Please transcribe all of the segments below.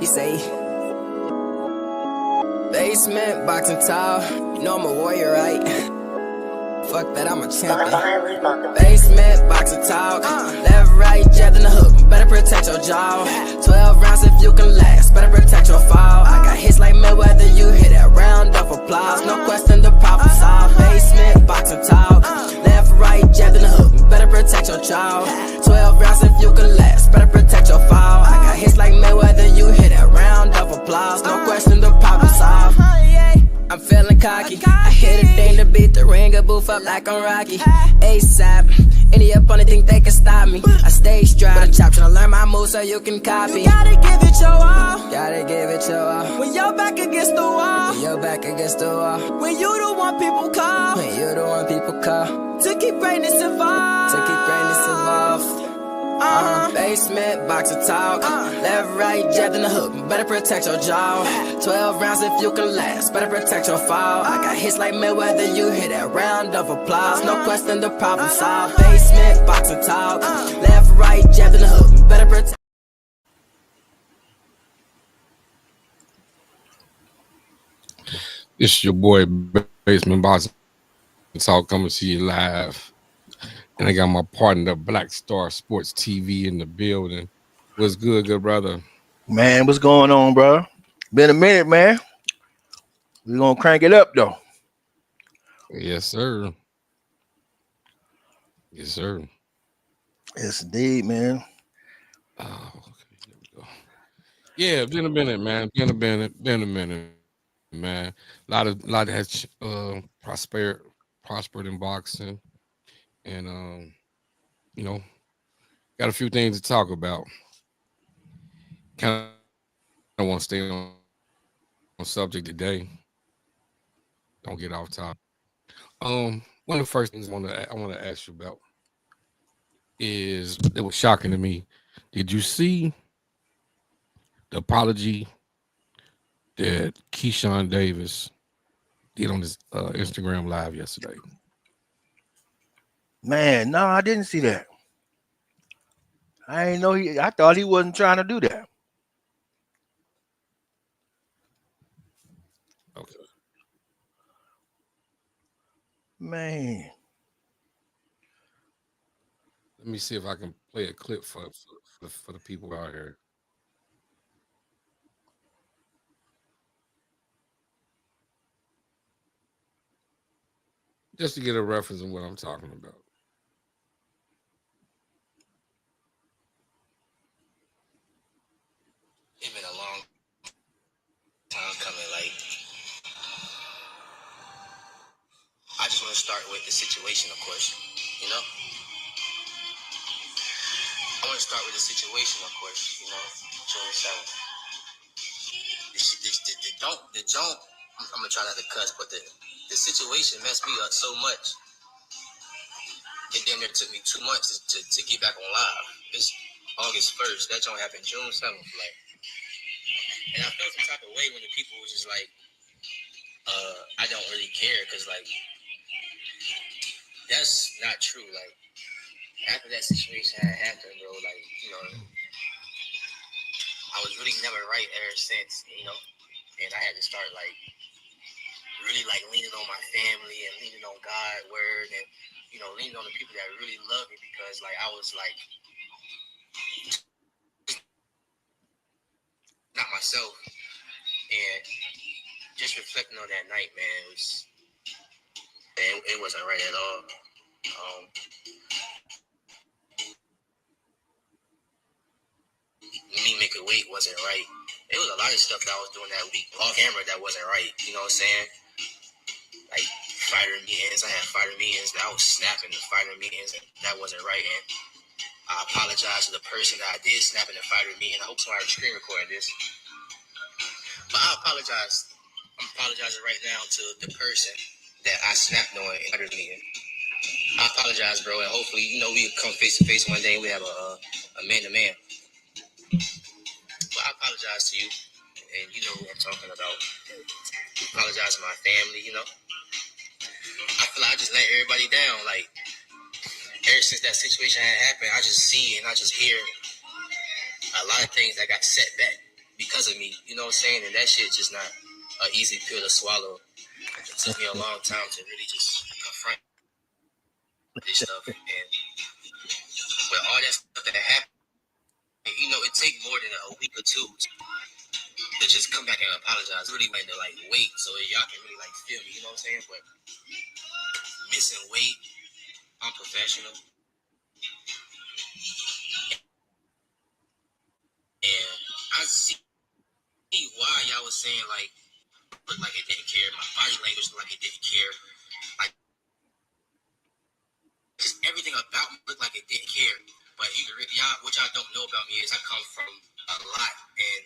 baby say. Basement, boxing tall, you know I'm a warrior, right? Fuck that, I'm a champion. Basement, boxing talk, left, right, jab in the hook, better protect your jaw. 12 rounds if you can last, better protect your fall. I got hits like Mayweather, you hit that round of applause. No question, the problem solved. Basement, boxing talk, left, right, jab in the hook, better protect your jaw. 12 rounds if you can last, better protect your fall. I got hits like Mayweather, you hit that round of applause. No question, the problem solved. I'm feeling cocky. I hit a thing to beat the ring, a boof up like I'm Rocky. ASAP, any opponent think they can stop me. I stay strapped, chop, tryna learn my moves so you can copy. You gotta give it your all. Gotta give it your all. When you're back against the wall. When you're back against the wall. When you the one people call. When you the one people call. To keep greatness involved. To keep greatness involved. Basement, boxer talk, left, right, jab in the hook, better protect your jaw. 12 rounds if you can last, better protect your fall. I got hits like Mayweather, you hit that round of applause. No question, the problem solved. Basement, boxer talk, left, right, jab in the hook, better protect. It's your boy Basement Boxing Talk coming to you live. And I got my partner, Black Star Sports TV, in the building. What's good brother? Man, what's going on, bro? Been a minute, man. We're gonna crank it up though. Yes, sir. Yes, sir. Yes, indeed, man. Oh, okay. Here we go. Yeah, been a minute, man. Been a minute, man. A lot has prospered in boxing. And you know, got a few things to talk about. Kind of want to stay on subject today. Don't get off topic. One of the first things I want to ask you about is, it was shocking to me. Did you see the apology that Keyshawn Davis did on his Instagram live yesterday? Man, no, I didn't see that. I didn't know I thought he wasn't trying to do that. Okay. Man. Let me see if I can play a clip for the people out here. Just to get a reference of what I'm talking about. It's been a long time coming. Like, I just want to start with the situation, of course. You know, I want to start with the situation, of course. You know, June 7th. The jump. I'm gonna try not to cuss, but the situation messed me up so much. It damn near took me 2 months to get back on live. It's August 1st. That jump happened June 7th. Like, and I felt some type of way when the people was just like, I don't really care, because like, that's not true. Like, after that situation had happened, bro, like, you know, I was really never right ever since, you know, and I had to start like really like leaning on my family and leaning on God's word, and, you know, leaning on the people that really love me, because like I was like not myself. And just reflecting on that night, man, it wasn't right at all. Me making weight wasn't right. It was a lot of stuff that I was doing that week off camera that wasn't right. You know what I'm saying? Like fighter meetings. I had fighter meetings that I was snapping the fighter meetings, and that wasn't right. And I apologize to the person that I did snap in the fighter meeting. I hope somebody screen recorded this. But I apologize. I'm apologizing right now to the person that I snapped on in the fighter meeting. I apologize, bro, and hopefully, you know, we come face to face one day and we have a man-to-man. But I apologize to you, and you know who I'm talking about. I apologize to my family, you know. I feel like I just let everybody down. Like, ever since that situation had happened, I just see and I just hear a lot of things that got set back. because of me. You know what I'm saying? And that shit just not an easy pill to swallow. It took me a long time to really just confront this stuff. And with all that stuff that happened, you know, it take more than a week or two to just come back and apologize. Really wanted to like wait so y'all can really like feel me. You know what I'm saying? But missing weight, I'm professional. And I see why y'all was saying like look like it didn't care. My body language looked like it didn't care. Like just everything about me looked like it didn't care. But y'all, what y'all don't know about me is I come from a lot and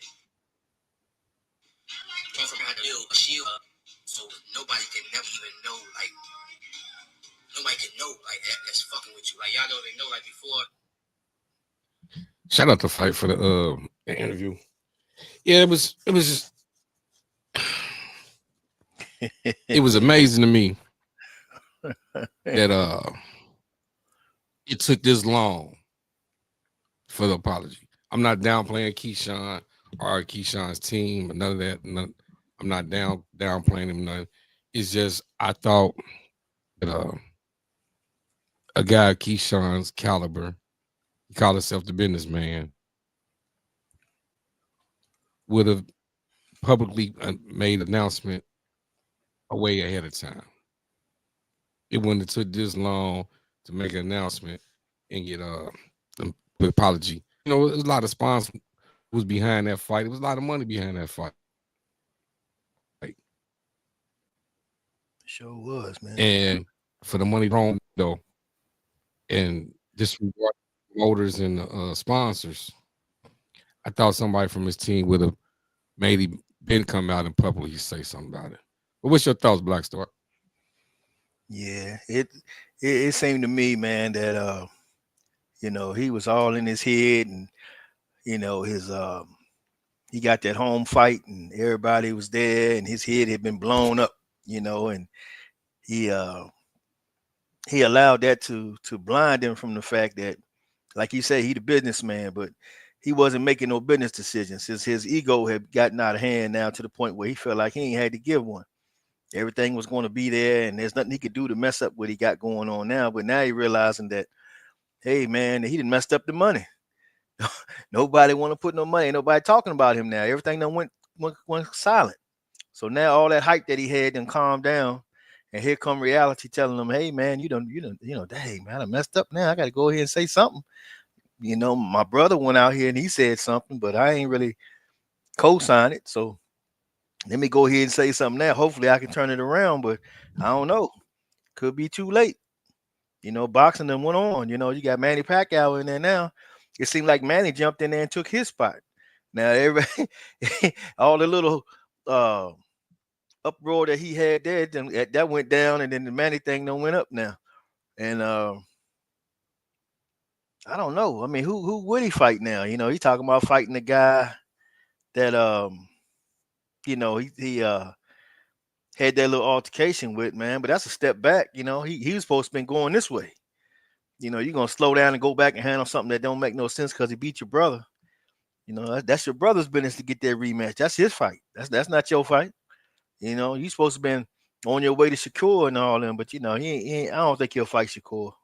come from having to build a shield up, so nobody can never even know. Like nobody can know like that's fucking with you. Like y'all don't even know like before. Shout out to Fight for the interview. Yeah, it was just it was amazing to me that it took this long for the apology. I'm not downplaying Keyshawn or Keyshawn's team or none of that. I'm not downplaying him. None. It's just I thought that a guy of Keyshawn's caliber, he called himself the businessman, would have publicly made an announcement way ahead of time. It wouldn't have took this long to make an announcement and get an apology. You know, there's a lot of sponsors was behind that fight. It was a lot of money behind that fight. Sure was, man. And for the money thrown though, and disregard promoters and sponsors, I thought somebody from his team would have maybe been come out and publicly say something about it. But what's your thoughts, Black Star? Yeah, it seemed to me, man, that you know, he was all in his head, and you know, his he got that home fight and everybody was there and his head had been blown up, you know, and he allowed that to blind him from the fact that, like you say, he the businessman, but he wasn't making no business decisions. His ego had gotten out of hand now to the point where he felt like he ain't had to give one. Everything was going to be there and there's nothing he could do to mess up what he got going on now. But now he realizing that, hey man, he done messed up the money. Nobody want to put no money. Nobody talking about him now. Everything done went silent. So now all that hype that he had done calmed down, and here come reality telling him, "Hey man, you know, hey man, I messed up now. I got to go ahead and say something." You know, my brother went out here and he said something, but I ain't really co-signed it. So let me go ahead and say something now. Hopefully I can turn it around, but I don't know. Could be too late. You know, boxing then went on. You know, you got Manny Pacquiao in there now. It seemed like Manny jumped in there and took his spot. Now, everybody, all the little uproar that he had there, that went down, and then the Manny thing don't went up now. And I don't know. I mean, who would he fight now? You know, he talking about fighting the guy that you know, he had that little altercation with, man. But that's a step back. You know, he was supposed to been going this way. You know, you're gonna slow down and go back and handle something that don't make no sense because he beat your brother. You know, that's your brother's business to get that rematch. That's his fight. That's not your fight. You know, you supposed to been on your way to Shakur and all them, but you know, he ain't I don't think he'll fight Shakur.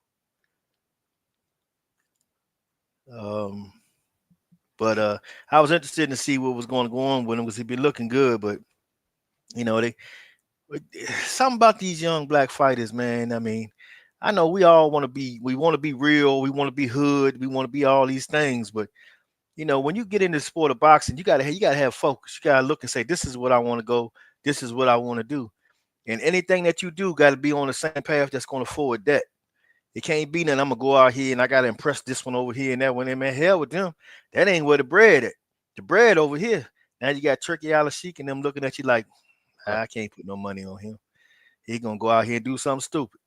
But I was interested to see what was going to go on with him because he'd been looking good, but you know, something about these young black fighters, man. I mean, I know we all want to be real, we want to be hood, we want to be all these things, but you know, when you get into the sport of boxing, you gotta have focus. You gotta look and say, this is what I want to go, this is what I want to do. And anything that you do got to be on the same path that's going to forward that. It can't be that I'm gonna go out here and I gotta impress this one over here and that one. Man, hell with them. That ain't where the bread at. The bread over here. Now you got Turkey Al-Sheikh and them looking at you like, I can't put no money on him. He gonna go out here and do something stupid.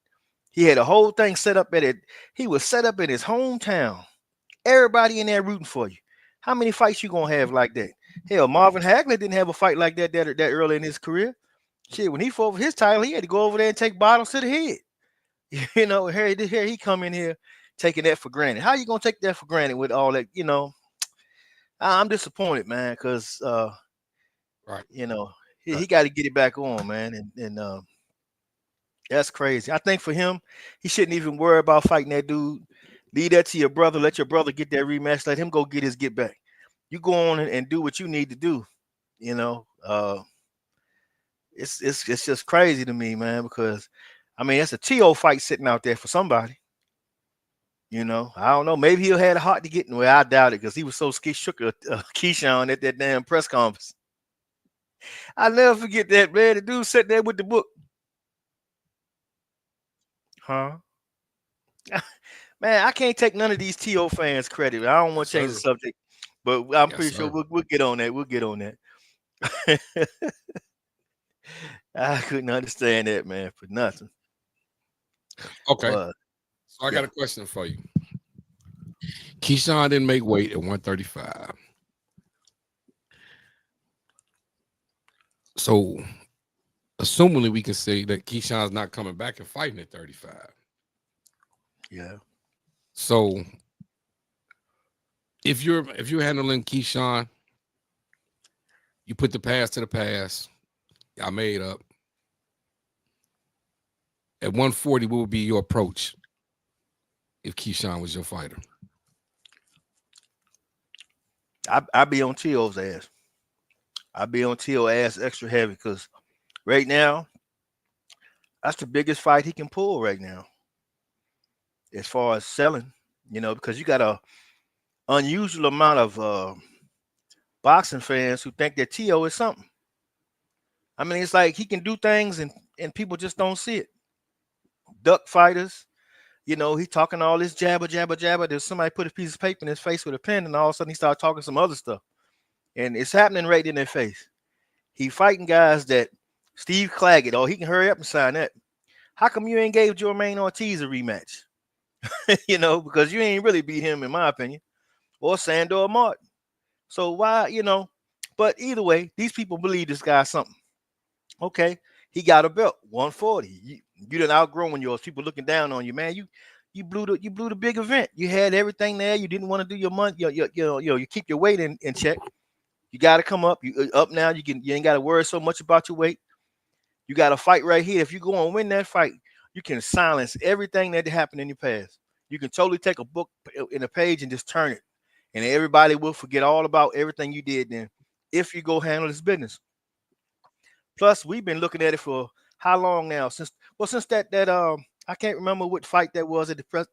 He had a whole thing set up at it. He was set up in his hometown. Everybody in there rooting for you. How many fights you gonna have like that? Hell, Marvin Hagler didn't have a fight like that early in his career. Shit, when he fought for his title, he had to go over there and take bottles to the head. You know, here he come in here taking that for granted. How you gonna take that for granted with all that? You know, I'm disappointed, man, because Right. you know he Right. got to get it back on, man, and that's crazy. I think for him, he shouldn't even worry about fighting that dude. Leave that to your brother. Let your brother get that rematch. Let him go get his get back. You go on and do what you need to do. You know, it's just crazy to me, man, because I mean it's a TO fight sitting out there for somebody. You know, I don't know. Maybe he'll had a heart to get in. Well, I doubt it because he was so shook Keyshawn at that damn press conference. I'll never forget that, man. The dude sitting there with the book. Huh? Man, I can't take none of these TO fans credit. I don't want to change the subject, but I'm pretty sure we'll get on that. We'll get on that. I couldn't understand that, man, for nothing. Okay. So I got a question for you. Keyshawn didn't make weight at 135. So, assumingly, we can say that Keyshawn's not coming back and fighting at 35. Yeah. So, if you're handling Keyshawn, you put the past to the past. I made up. At 140, what would be your approach if Keyshawn was your fighter? I'd be on T.O.'s ass. I'd be on T.O. ass extra heavy because right now, that's the biggest fight he can pull right now. As far as selling, you know, because you got a unusual amount of boxing fans who think that T.O. is something. I mean, it's like he can do things and people just don't see it. Duck fighters, you know, he talking all this jabber. There's somebody put a piece of paper in his face with a pen, and all of a sudden he started talking some other stuff. And it's happening right in their face. He fighting guys that Steve Claggett, he can hurry up and sign that. How come you ain't gave Jermaine Ortiz a rematch? You know, because you ain't really beat him, in my opinion, or Sandor Martin. So why, you know, but either way, these people believe this guy's something. Okay, he got a belt, 140. You done outgrown yours. People looking down on you, man. You blew the big event. You had everything there. You didn't want to do your money. You keep your weight in check. You got to come up. You up now. You ain't got to worry so much about your weight. You got to fight right here. If you go and win that fight, you can silence everything that happened in your past. You can totally take a book in a page and just turn it, and everybody will forget all about everything you did then if you go handle this business. Plus, we've been looking at it for how long now? Since that I can't remember what fight that was at the press.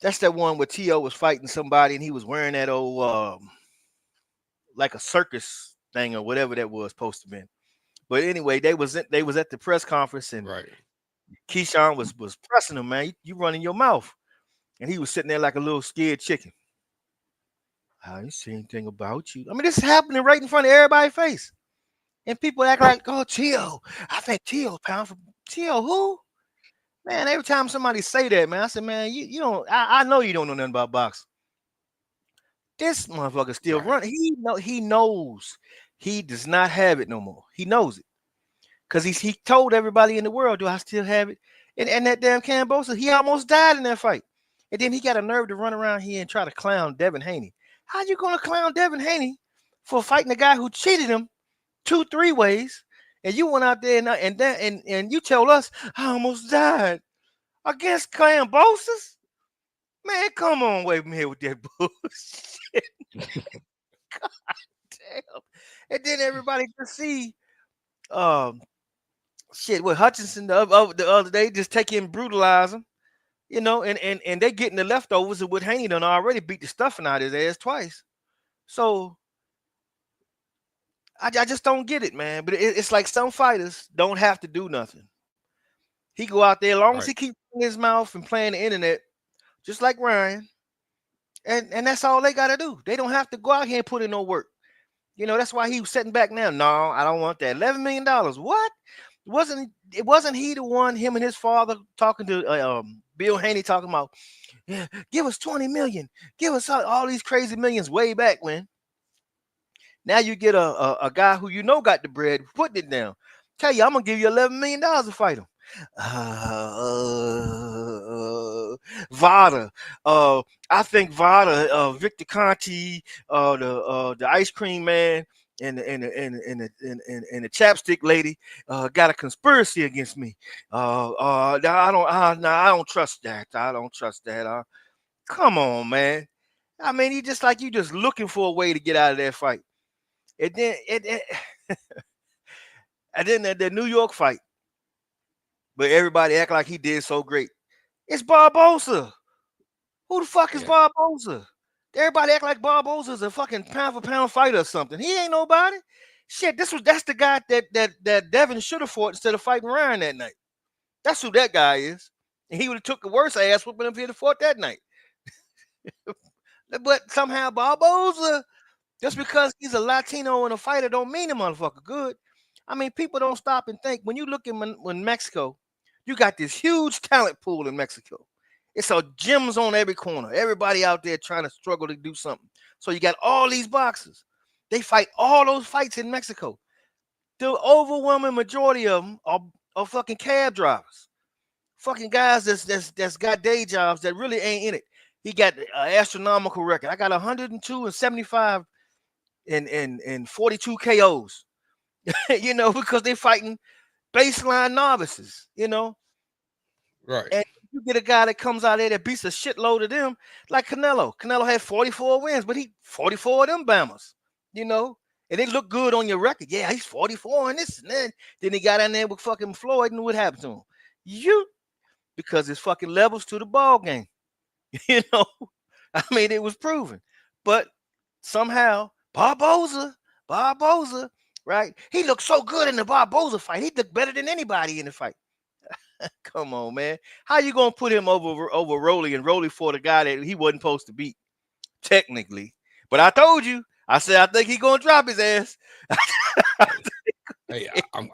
That's that one where T.O. was fighting somebody and he was wearing that old like a circus thing or whatever that was supposed to be. But anyway, they was at the press conference and Keyshawn was pressing him, man. You running your mouth, and he was sitting there like a little scared chicken. I didn't say anything about you. I mean, this is happening right in front of everybody's face. And people act like, oh, T.O. I think T.O. pound for T.O. Who? Man, every time somebody say that, man, I said, man, you don't. I know you don't know nothing about boxing. This motherfucker still running. He knows he does not have it no more. He knows it because he told everybody in the world, do I still have it? And that damn Kambosos, he almost died in that fight. And then he got a nerve to run around here and try to clown Devin Haney. How you gonna clown Devin Haney for fighting a guy who cheated him 2-3 ways? And you went out there and you told us I almost died against Kambosos? Man, come on, away from here with that bullshit. God damn. And then everybody can see what Hutchinson the other day just take him, brutalize him, you know, and they getting the leftovers of what Haney done already beat the stuffing out of his ass twice. So I just don't get it, man. But it's like some fighters don't have to do nothing. He go out there as long as he keeps his mouth and playing the internet, just like Ryan, and that's all they got to do. They don't have to go out here and put in no work. You know, that's why he was sitting back now. No, I don't want that. $11 million. What? It wasn't he the one, him and his father talking to Bill Haney talking about, yeah, give us 20 million. Give us all these crazy millions way back when. Now you get a guy who you know got the bread, putting it down. Tell you, I'm going to give you $11 million to fight him. Vada. I think Vada, Victor Conti, the ice cream man, and the chapstick lady got a conspiracy against me. I don't trust that. I don't trust that. Come on, man. I mean, you just looking for a way to get out of that fight. And then and then the New York fight, but everybody act like he did so great. It's Barboza. Who the fuck is Barboza? Everybody act like Barboza's a fucking pound for pound fighter or something. He ain't nobody. Shit, that's the guy that Devin should have fought instead of fighting Ryan that night. That's who that guy is. And he would have took the worst ass whooping if he'd have fought that night. But somehow Barboza, just because he's a Latino and a fighter, don't mean the motherfucker good. I mean, people don't stop and think. When you look at when Mexico, you got this huge talent pool in Mexico. It's a gyms on every corner. Everybody out there trying to struggle to do something. So you got all these boxers. They fight all those fights in Mexico. The overwhelming majority of them are fucking cab drivers. Fucking guys that's got day jobs that really ain't in it. He got an astronomical record. I got 102 and 75 and 42 KOs. You know, because they're fighting baseline novices, you know. Right. And you get a guy that comes out there that beats a shitload of them, like Canelo. Canelo had 44 wins, but he 44 of them Bammers, you know. And they look good on your record. Yeah, he's 44 and this and that. Then he got in there with fucking Floyd, and what happened to him? Because it's fucking levels to the ball game. You know, I mean, it was proven. But somehow, Barboza, right? He looked so good in the Barboza fight. He looked better than anybody in the fight. Come on, man. How you gonna put him over Rolly, and Rolly fought a guy that he wasn't supposed to beat, technically? But I told you, I said I think he's gonna drop his ass. Hey, I'm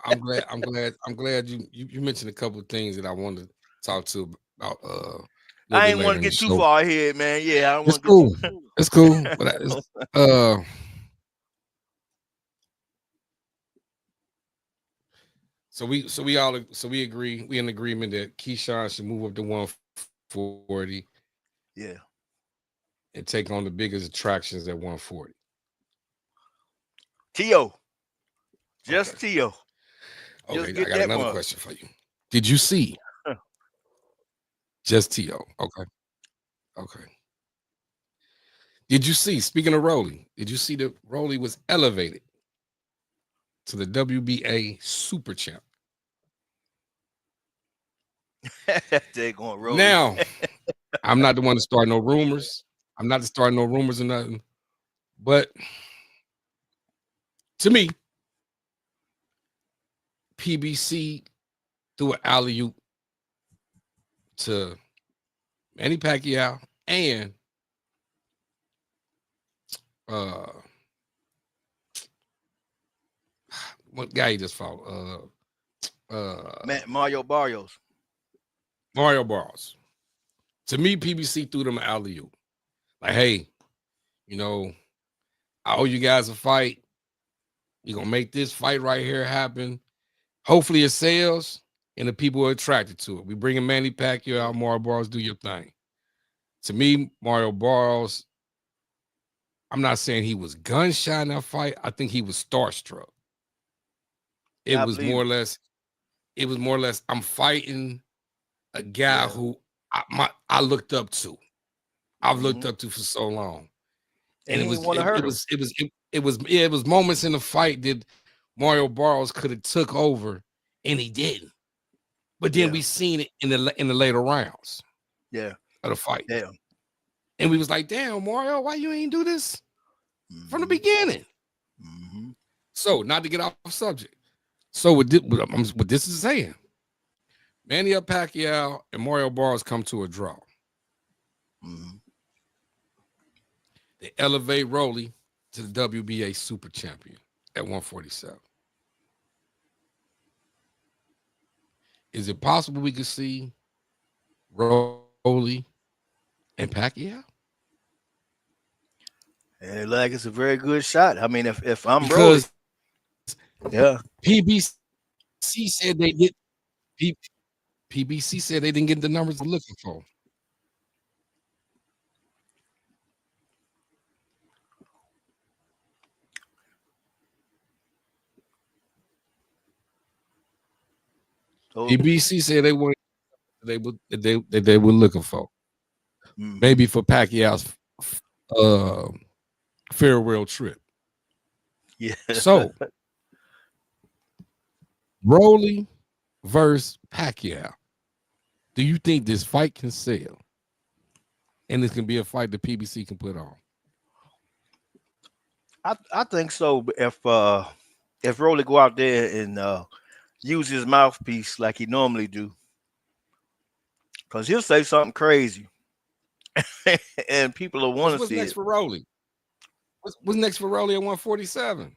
glad you mentioned a couple of things that I wanted to talk to about. I ain't want to get too far ahead, man. Yeah, I don't it's cool. It's cool. But So we agree. We in agreement that Keyshawn should move up to 140. Yeah. And take on the biggest attractions at 140. Tio. Just okay. Tio. Okay, I got another question for you. Did you see? Just Tio. Okay. Did you see, speaking of Rolly, did you see that Rolly was elevated to the WBA Super Champ? They're going Rolly. Now, I'm not the one to start no rumors. I'm not to start no rumors or nothing. But to me, PBC threw an alley-oop to Manny Pacquiao and what guy he just fought? Mario Barrios. Mario Barrios. To me, PBC threw them an alley-oop. Like, hey, you know, I owe you guys a fight. You're going to make this fight right here happen. Hopefully it sells and the people are attracted to it. We bringing Manny Pacquiao out, Mario Barrios, do your thing. To me, Mario Barrios, I'm not saying he was gun-shy in that fight. I think he was starstruck. It was more or less, I'm fighting a guy who I looked up to. I've looked up to for so long. And it was moments in the fight that Mario Barrios could have took over, and he didn't. But then we seen it in the later rounds. Yeah. Of the fight. Yeah. And we was like, damn, Mario, why you ain't do this from the beginning? So, not to get off subject. So what this is saying, Manny Pacquiao and Mario Barrios come to a draw. They elevate Rolly to the WBA Super Champion at 147. Is it possible we could see Rolly and Pacquiao? And like it's a very good shot. I mean, if I'm because Rolly, PBC said they did. PBC said they didn't get the numbers they're looking for. So, PBC said they weren't they were looking for. Maybe for Pacquiao's farewell trip. yeah. So Rolly versus Pacquiao. Do you think this fight can sell? And this can be a fight the PBC can put on? I think so. If Rolly go out there and use his mouthpiece like he normally do, because he'll say something crazy, and people will want to see next it. for Rolly? What's next for Rolly at 147?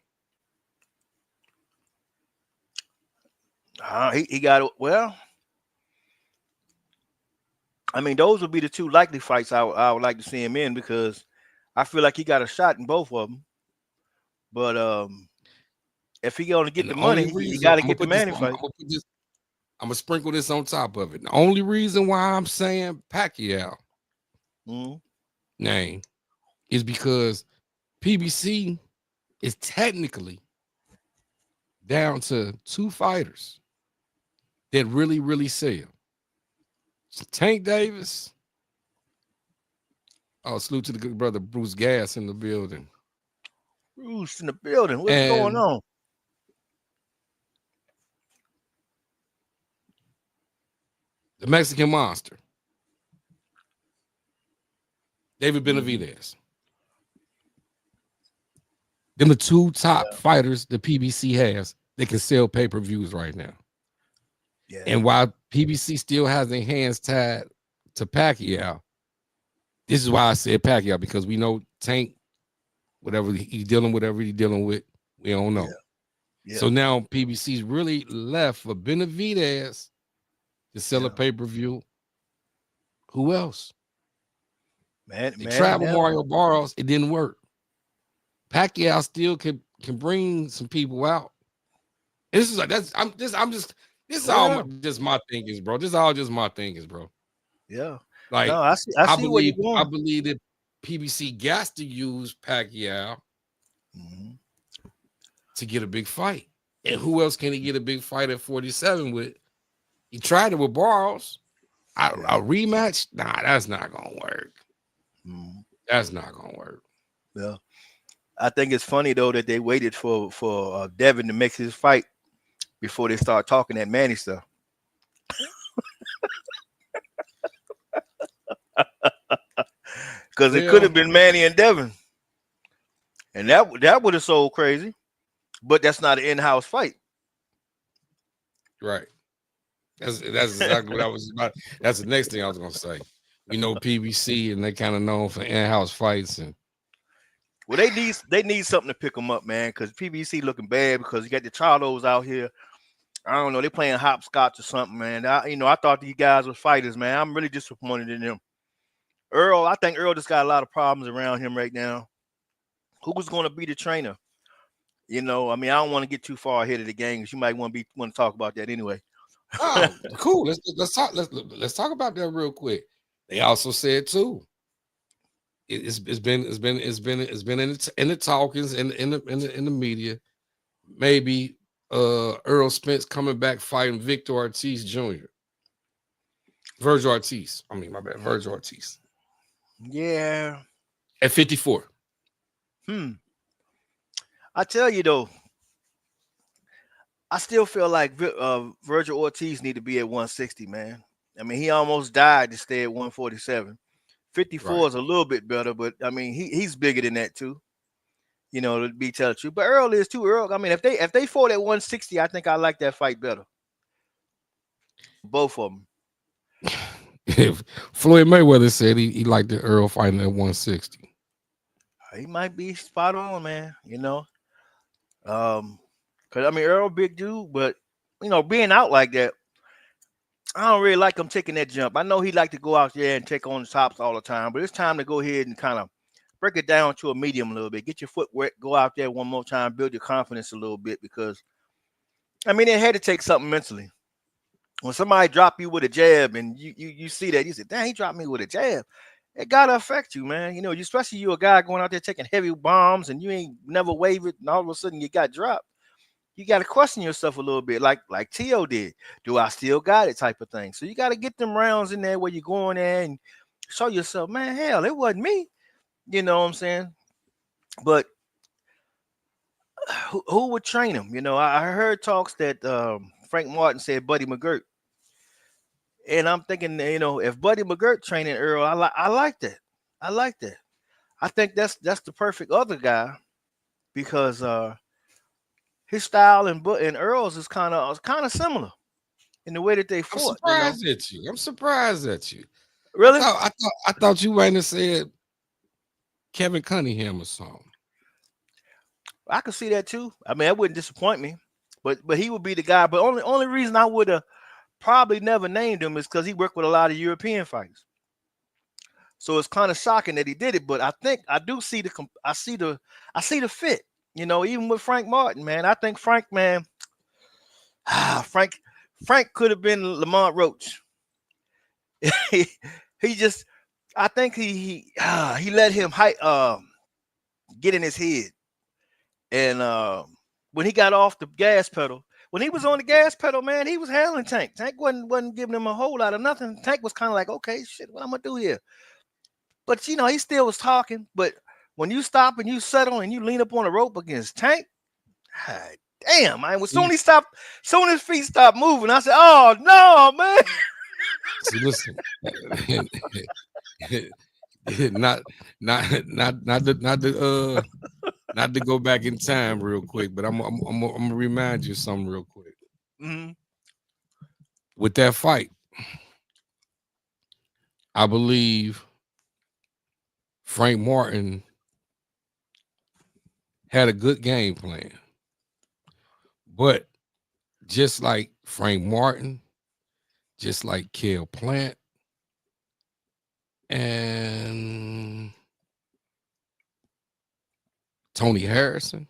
He got it. Well, I mean, those would be the two likely fights I would like to see him in, because I feel like he got a shot in both of them. But if he going to get the money, he got to get the Manny fight. I'm gonna sprinkle this on top of it. The only reason why I'm saying Pacquiao name is because PBC is technically down to two fighters that really sell. So Tank Davis. Oh, salute to the good brother Bruce Gas in the building. Bruce in the building. What's going on? The Mexican Monster, David Benavidez. Them the two top fighters the PBC has that can sell pay-per-views right now. Yeah. And while PBC still has their hands tied to Pacquiao, this is why I said Pacquiao, because we know Tank, whatever he's dealing with, we don't know. Yeah. So now PBC's really left for Benavidez to sell a pay-per-view. Who else? They travel Mario Barros. It didn't work. Pacquiao still can bring some people out. And this is like this is all just my thinkings, bro. This is all just my thinkings, bro. Yeah. Like no, I believe that PBC got to use Pacquiao to get a big fight. And who else can he get a big fight at 47 with? He tried it with Barros. A rematch? Nah, that's not gonna work. That's not gonna work. Yeah. I think it's funny though that they waited for Devin to make his fight before they start talking that Manny stuff. Because it could have been Manny and Devin, and that would have sold crazy. But that's not an in-house fight, right? That's exactly what I was about. That's the next thing I was gonna say. You know, PBC, and they kind of known for in-house fights, and well, they need something to pick them up, man. Because PBC looking bad because you got the Charlos out here. I don't know, they playing hopscotch or something, man. I thought these guys were fighters, man. I'm really disappointed in them. Earl, I think Earl just got a lot of problems around him right now. Who's going to be the trainer? You know, I mean, I don't want to get too far ahead of the game because you might want to talk about that anyway. Oh, cool. Let's talk about that real quick. They also said too, it's been in the talkings in the media. Maybe Earl Spence coming back fighting Victor Ortiz Jr. Virgil Ortiz. I mean, my bad, Virgil Ortiz. Yeah. At 54. I tell you though, I still feel like Virgil Ortiz need to be at 160, man. I mean, he almost died to stay at 147. 54 is a little bit better, but I mean, he's bigger than that too. You know, to be tell the truth. But Earl is too. Earl, I mean, if they fought at 160, I think I like that fight better. Both of them. If Floyd Mayweather said he liked the Earl fighting at 160. He might be spot on, man. You know, because I mean, Earl big dude, but you know, being out like that, I don't really like him taking that jump. I know he like to go out there and take on the tops all the time, but it's time to go ahead and kind of break it down to a medium a little bit. Get your foot wet, go out there one more time, build your confidence a little bit, because I mean, it had to take something mentally. when somebody drop you with a jab and you see that, you say, dang, he dropped me with a jab. It gotta affect you, man. You know, especially you a guy going out there taking heavy bombs and you ain't never wavered, and all of a sudden you got dropped. You got to question yourself a little bit, like T.O. did. Do I still got it? Type of thing. So you got to get them rounds in there where you go in there and show yourself, man, hell, it wasn't me. You know what I'm saying? But who would train him? You know, I heard talks that Frank Martin said Buddy McGirt. And I'm thinking, you know, if Buddy McGirt training Earl, I like that. I like that. I think that's the perfect other guy because his style and Earl's is kind of similar in the way that they fought. I'm surprised at you. I'm surprised at you. Really? I thought you might have said Kevin Cunningham or something. I could see that too. I mean, that wouldn't disappoint me, but he would be the guy. But only reason I would have probably never named him is because he worked with a lot of European fighters. So it's kind of shocking that he did it. But I think I do see the fit. You know, even with Frank Martin, man, I think Frank, man, Frank could have been Lamont Roach. he just, I think he let him get in his head, and when he got off the gas pedal, when he was on the gas pedal, man, he was handling Tank. Tank wasn't giving him a whole lot of nothing. Tank was kind of like, okay, shit, what I'm gonna do here? But you know, he still was talking, but. When you stop and you settle and you lean up on a rope against Tank, damn, man. When soon his feet stopped moving, I said, "Oh no, man." See, listen, not to go back in time real quick, but I'm gonna remind you of something real quick. Mm-hmm. With that fight, I believe Frank Martin had a good game plan, but just like Frank Martin, just like Kell Plant, and Tony Harrison,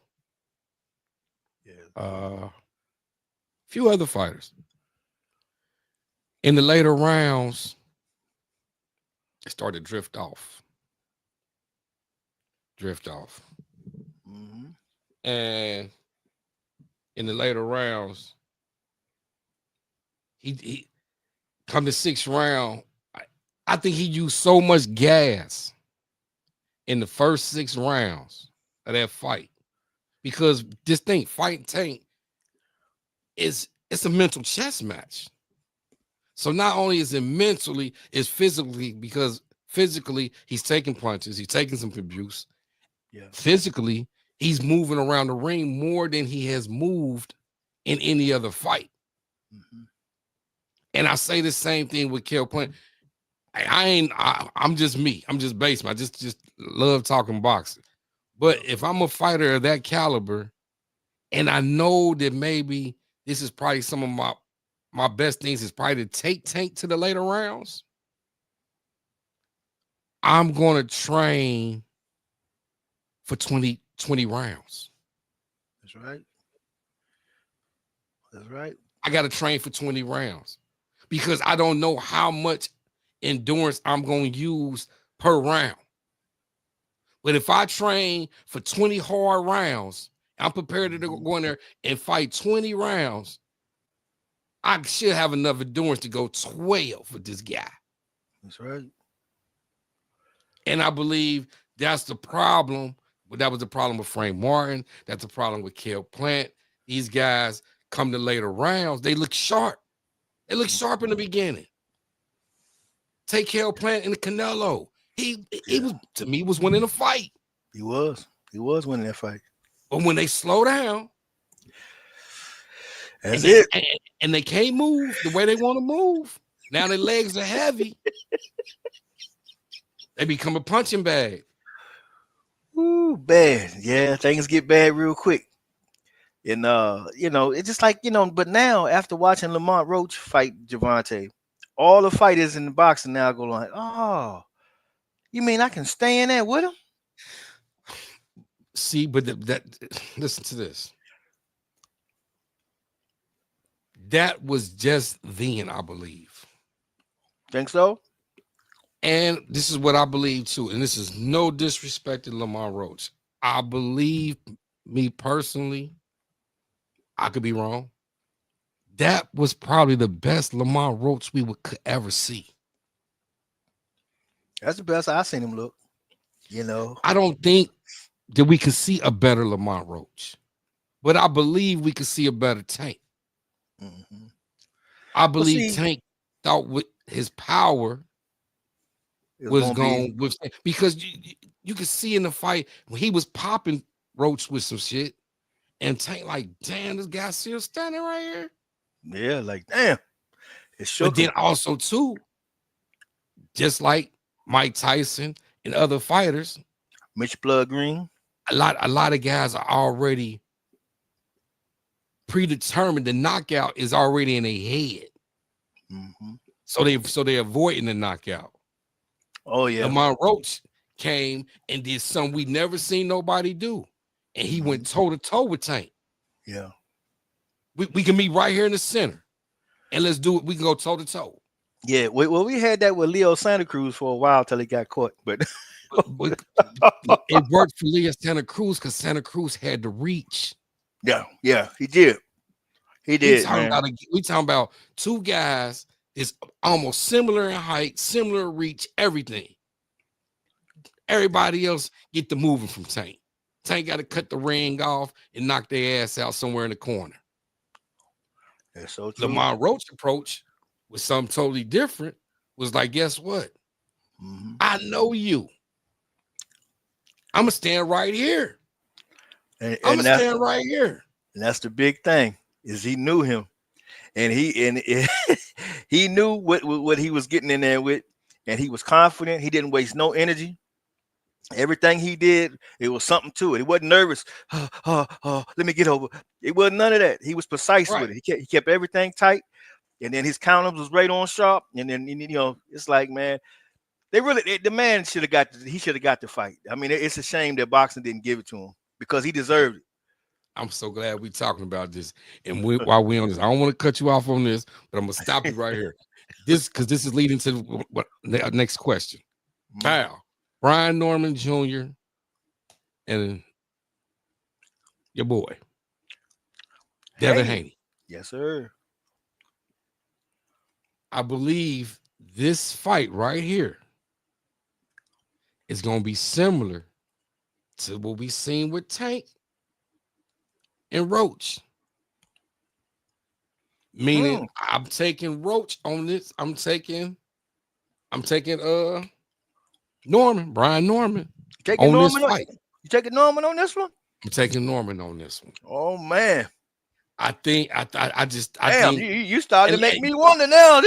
a few other fighters in the later rounds, it started to drift off. Mm-hmm. And in the later rounds, he come to 6th round. I think he used so much gas in the first 6 rounds of that fight because this thing, fighting Tank, it's a mental chess match. So not only is it mentally, it's physically, because physically he's taking punches, he's taking some abuse. Yeah. Physically, he's moving around the ring more than he has moved in any other fight. Mm-hmm. And I say the same thing with Kell Plant. I'm just me. I'm just basement. I just love talking boxing. But if I'm a fighter of that caliber, and I know that maybe this is probably some of my best things is probably to take Tank to the later rounds, I'm going to train for 20 rounds. That's right. That's right. I got to train for 20 rounds because I don't know how much endurance I'm going to use per round. But if I train for 20 hard rounds, I'm prepared to go in there and fight 20 rounds, I should have enough endurance to go 12 with this guy. That's right. And I believe that's the problem. But that was the problem with Frank Martin. That's the problem with Kell Plant. These guys come to later rounds, they look sharp. They look sharp in the beginning. Take Kell Plant and the Canelo. He was, to me, was winning a fight. He was winning that fight. But when they slow down, that's it. And they can't move the way they want to move. Now their legs are heavy. They become a punching bag. Ooh, bad. Yeah, things get bad real quick. And you know, it's just like, you know, but now after watching Lamont Roach fight Gervonta, all the fighters in the boxing now go like, oh, you mean I can stay in there with him? See, but that listen to this. that was just then, I believe. Think so? And this is what I believe too. And this is no disrespect to Lamar Roach. I believe, me personally, I could be wrong. That was probably the best Lamar Roach we could ever see. That's the best I've seen him look. You know, I don't think that we could see a better Lamar Roach, but I believe we could see a better Tank. Mhm. I believe Tank thought with his power was gone with, because you could see in the fight when he was popping Roach with some shit, and Tank like, damn, this guy's still standing right here. Yeah, like damn. It shook But then also too, just like Mike Tyson and other fighters, Mitch Blood Green. a lot of guys are already predetermined. The knockout is already in their head. Mm-hmm. So they're avoiding the knockout. Oh yeah. Lamar Roach came and did something we never seen nobody do, and he went toe to toe with Tank. Yeah. We can meet right here in the center, and let's do it. We can go toe to toe. Yeah. Well, we had that with Leo Santa Cruz for a while till he got caught, but it worked for Leo Santa Cruz because Santa Cruz had the reach. Yeah, he did. He did. We talking about two guys that's almost similar in height, similar reach, everything. Everybody else get the moving from Tank. Tank got to cut the ring off and knock their ass out somewhere in the corner. That's so true. Lamar Roach approach was something totally different. Was like, guess what? I know you. I'm gonna stand right here. I'm gonna stand right here. And that's the big thing, is he knew him, and he knew what he was getting in there with, and he was confident. He didn't waste no energy. Everything he did, it was something to it. He wasn't nervous. Let me get over. It wasn't none of that. He was precise with it. He kept everything tight, and then his counters was right on sharp. And then it's like, man, the man should have got the fight. I mean, it's a shame that boxing didn't give it to him because he deserved it. I'm so glad we're talking about this. And while we're on this, I don't want to cut you off on this, but I'm gonna stop you right here. This is leading to the next question. Kyle, Brian Norman Jr. and your boy Devin Haney. Yes, sir. I believe this fight right here is going to be similar to what we seen with Tank and Roach. Meaning, I'm taking Roach on this. I'm taking Brian Norman on this fight. You taking Norman on this one? I'm taking Norman on this one. Oh man. I think you started to make me wonder now.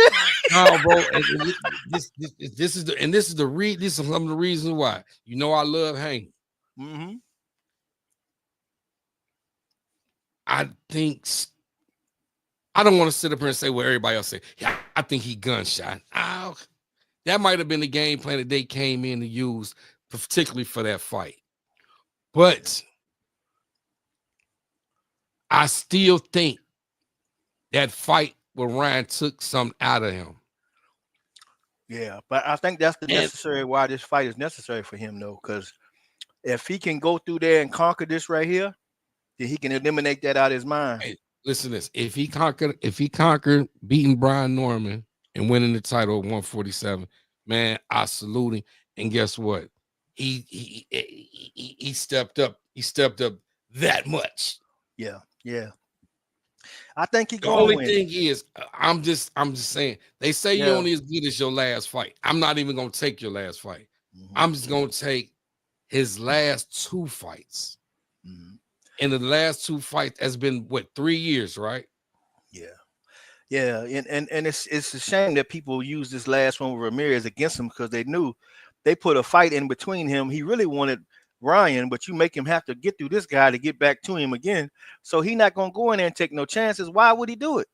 No, bro. This is some of the reasons why. You know I love Haney. Mm-hmm. I think I don't want to sit up here and say what everybody else say. Yeah, I think he gunshot. That might have been the game plan that they came in to use, particularly for that fight. But I still think that fight with Ryan took something out of him. Yeah, but I think that's the necessary why this fight is necessary for him, though, because if he can go through there and conquer this right here, then he can eliminate that out of his mind. Hey, listen to this. If he conquered beating Brian Norman and winning the title at 147, man, I salute him. And guess what? He stepped up. He stepped up that much. Yeah. I think he. The only thing is, I'm just saying. They say you're only as good as your last fight. I'm not even gonna take your last fight. Mm-hmm. I'm just gonna take his last two fights. Mm-hmm. And the last two fights has been 3 years, right? Yeah. And it's a shame that people use this last one with Ramirez against him because they knew they put a fight in between him. He really wanted Ryan, but you make him have to get through this guy to get back to him again. So he's not gonna go in there and take no chances. Why would he do it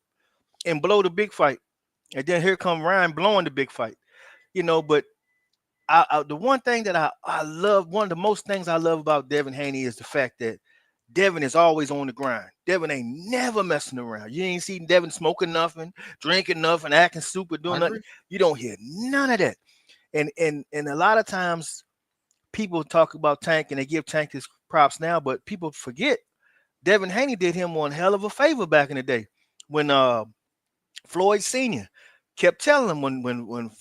and blow the big fight? And then here come Ryan blowing the big fight, But the one thing that I love, one of the most things I love about Devin Haney is the fact that Devin is always on the grind. Devin ain't never messing around. You ain't seen Devin smoking nothing, drinking nothing, acting stupid, doing nothing. You don't hear none of that. And a lot of times people talk about Tank and they give Tank his props now, but people forget Devin Haney did him one hell of a favor back in the day when Floyd Sr. kept telling him when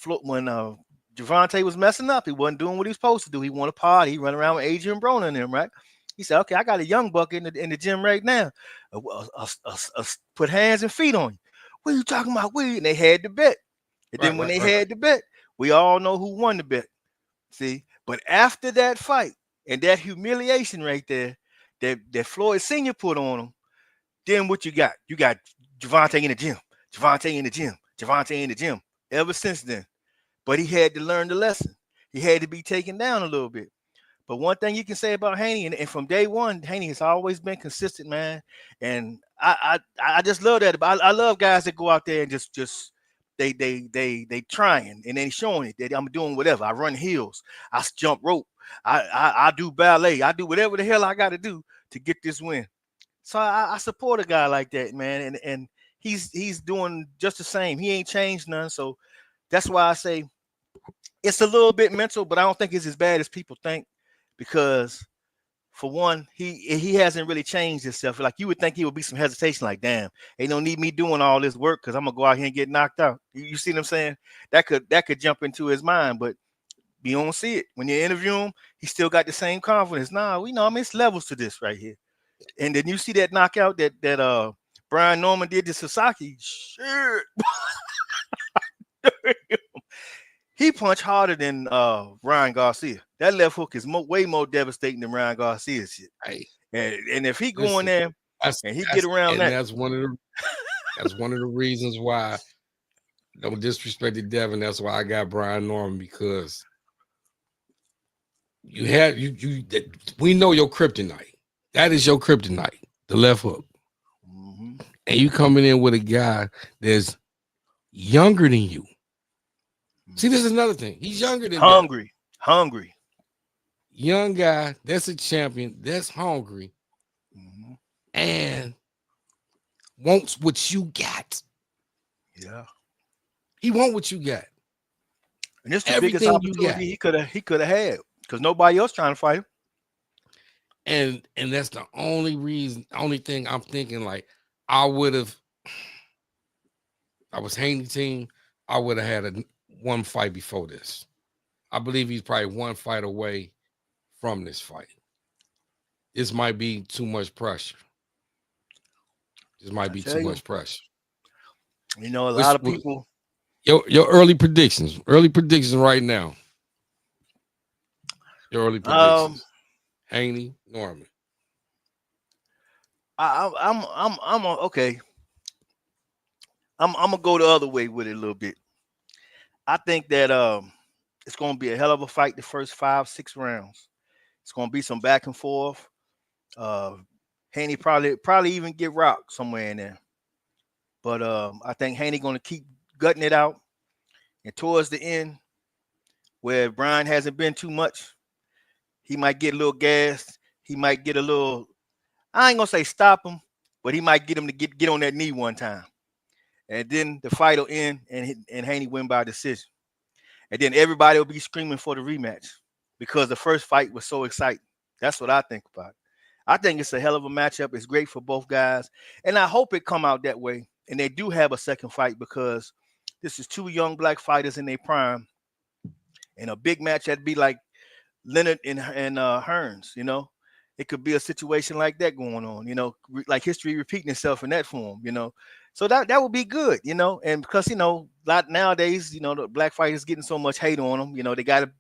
Gervonta was messing up, he wasn't doing what he was supposed to do. He wanted to party, he run around with Adrian Broner and them, right? He said, "Okay, I got a young buck in the gym right now. Put hands and feet on you. What are you talking about? And they had the bet. And then when they had the bet, we all know who won the bet. See, but after that fight and that humiliation right there, that Floyd Sr. put on him, then what you got? You got Gervonta in the gym, Gervonta in the gym, Gervonta in the gym. Ever since then, but he had to learn the lesson. He had to be taken down a little bit. But one thing you can say about Haney, and from day one, Haney has always been consistent, man. And I just love that. I love guys that go out there and just they trying and they showing it that I'm doing whatever. I run hills, I jump rope, I do ballet, I do whatever the hell I got to do to get this win. So I support a guy like that, man. And he's doing just the same. He ain't changed none. So that's why I say it's a little bit mental, but I don't think it's as bad as people think. Because for one, he hasn't really changed himself. Like you would think he would be some hesitation, like, damn, ain't no need me doing all this work because I'm gonna go out here and get knocked out. You see what I'm saying? That could jump into his mind, but you don't see it. When you interview him, he still got the same confidence. Nah, we know, I mean, it's levels to this right here. And then you see that knockout that Brian Norman did to Sasaki. Sure. He punched harder than Ryan Garcia. That left hook is way more devastating than Ryan Garcia's shit. Hey, and if he go in there and he get around that, that's one of the reasons why. Don't disrespect Devin. That's why I got Brian Norman, because we know your kryptonite. That is your kryptonite, the left hook. Mm-hmm. And you coming in with a guy that's younger than you. See, this is another thing. He's younger than hungry. Young guy, that's a champion, that's hungry, and wants what you got. Yeah. He want what you got. And this is the biggest opportunity he could have had, because nobody else trying to fight him. And that's the only thing I'm thinking, like, I was Haney team, I would have had one fight before this. I believe he's probably one fight away from this fight. This might be too much pressure. Much pressure. You know, a lot of people. Your early predictions right now. Your early predictions. Haney, Norman. I'm okay. I'm gonna go the other way with it a little bit. I think that it's gonna be a hell of a fight the first 5-6 rounds. It's gonna be some back and forth. Haney probably even get rocked somewhere in there. But I think Haney gonna keep gutting it out. And towards the end, where Brian hasn't been too much, he might get a little gassed. He might get a little, I ain't gonna say stop him, but he might get him to get on that knee one time. And then the fight will end and Haney win by decision. And then everybody will be screaming for the rematch because the first fight was so exciting. That's what I think about it. I think it's a hell of a matchup. It's great for both guys. And I hope it come out that way. And they do have a second fight, because this is two young black fighters in their prime. And a big match that'd be like Leonard and Hearns, you know. It could be a situation like that going on, you know, like history repeating itself in that form, you know. So that would be good, you know, and because, you know, nowadays, you know, the black fighters getting so much hate on them, you know, they gotta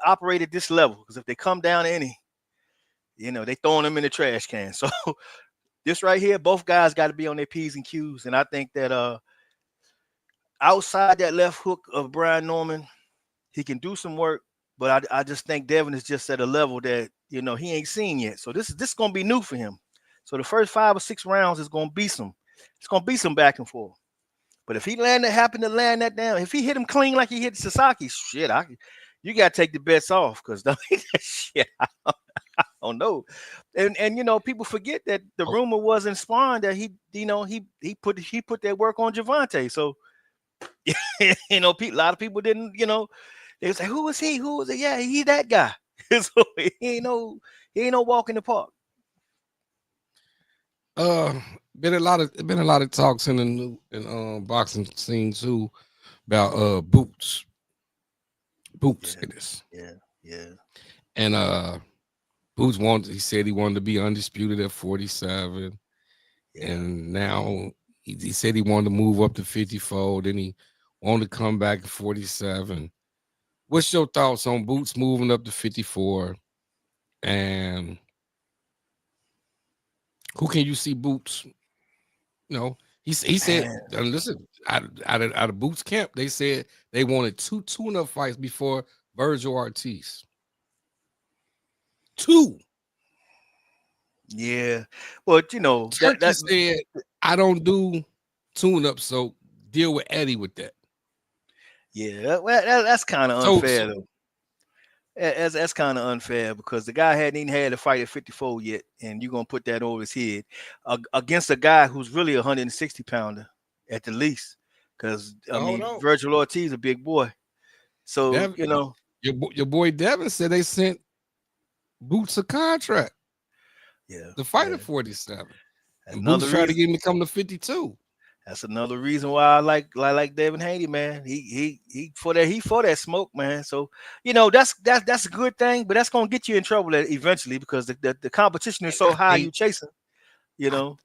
operate at this level, because if they come down to any, you know, they throwing them in the trash can. So this right here, both guys got to be on their P's and Q's, and I think that outside that left hook of Brian Norman, he can do some work, but I just think Devin is just at a level that, you know, he ain't seen yet. So this is gonna be new for him. So the first 5 or 6 rounds is gonna be some back and forth. But if he happen to land that down, if he hit him clean like he hit Sasaki, shit, you gotta take the bets off, because don't hit that shit. Oh no. And you know, people forget that the Oh, rumor wasn't spawned that he, you know, he put that work on Javante. So you know, a lot of people didn't, you know, they was like, who was he? Who was it? Yeah, he that guy. So he ain't no walk in the park. been a lot of talks in the new boxing scene too about Boots Yeah, in this. yeah. And Boots he said he wanted to be undisputed at 47. Yeah. And now he said he wanted to move up to 54. Then he wanted to come back at 47. What's your thoughts on Boots moving up to 54? And who can you see Boots? You know, he said, Man. listen, out of Boots camp, they said they wanted two tune-up fights before Virgil Ortiz. 2. Yeah. But you know, Turkey said, I don't do tune-up, so deal with Eddie with that. yeah, well, that's kind of unfair though. That's kind of unfair because the guy hadn't even had a fight at 54 yet, and you're gonna put that over his head against a guy who's really 160 pounder at the least. Because Virgil Ortiz a big boy, so Devin, you know your boy Devin said they sent Boots a contract. Yeah, the fight at 47, and another Boots tried to get him to come to 52. That's another reason why I like Devin Haney, man. He for that smoke, man. So you know that's a good thing, but that's gonna get you in trouble eventually because the competition is so high. You chasing, you know.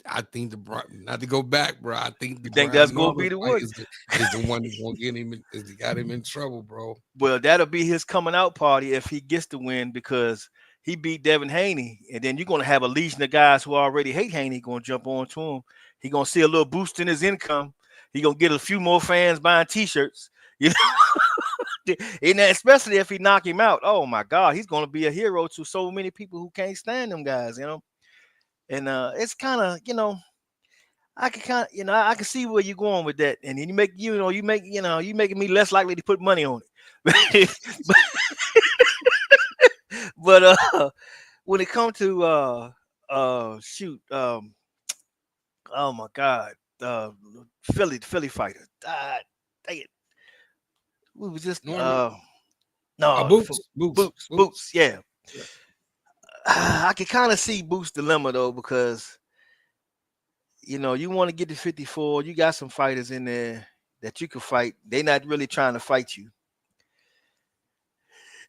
I think the not to go back, bro. I think that's gonna be the one is the one that's gonna get him got him in trouble, bro. Well, that'll be his coming out party if he gets the win because he beat Devin Haney, and then you're gonna have a legion of guys who already hate Haney gonna jump onto him. He gonna see a little boost in his income. He gonna get a few more fans buying T-shirts, you know. And especially if he knock him out, oh my God, he's gonna be a hero to so many people who can't stand them guys, you know. And it's kind of, you know, I can see where you're going with that, and then you making me less likely to put money on it. but when it comes to oh my God, Philly fighter. Dang it. We was just Boots. Yeah. I can kind of see Boots' dilemma though, because you know you want to get to 54. You got some fighters in there that you can fight. They're not really trying to fight you.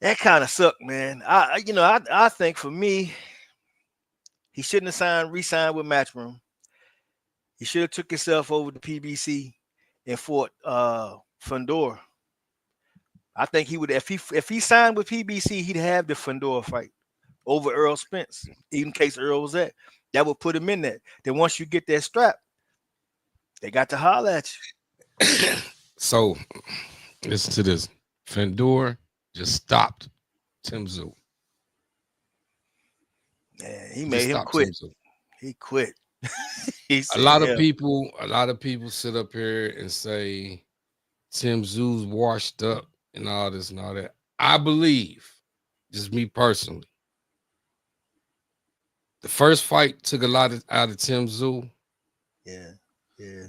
That kind of sucked, man. I think for me, he shouldn't have re-signed with Matchroom. He should have took himself over to PBC and fought Fundora. I think he would if he signed with PBC, he'd have the Fundora fight over Earl Spence, even in case Earl was that. That would put him in there. Then once you get that strap, they got to holler at you. So listen to this. Fundora just stopped Tim Tszyu. Man, he made him quit. He quit. A lot of people sit up here and say Tim Tszyu's washed up and all this and all that. I believe, just me personally, the first fight took a lot out of Tim Tszyu. Yeah.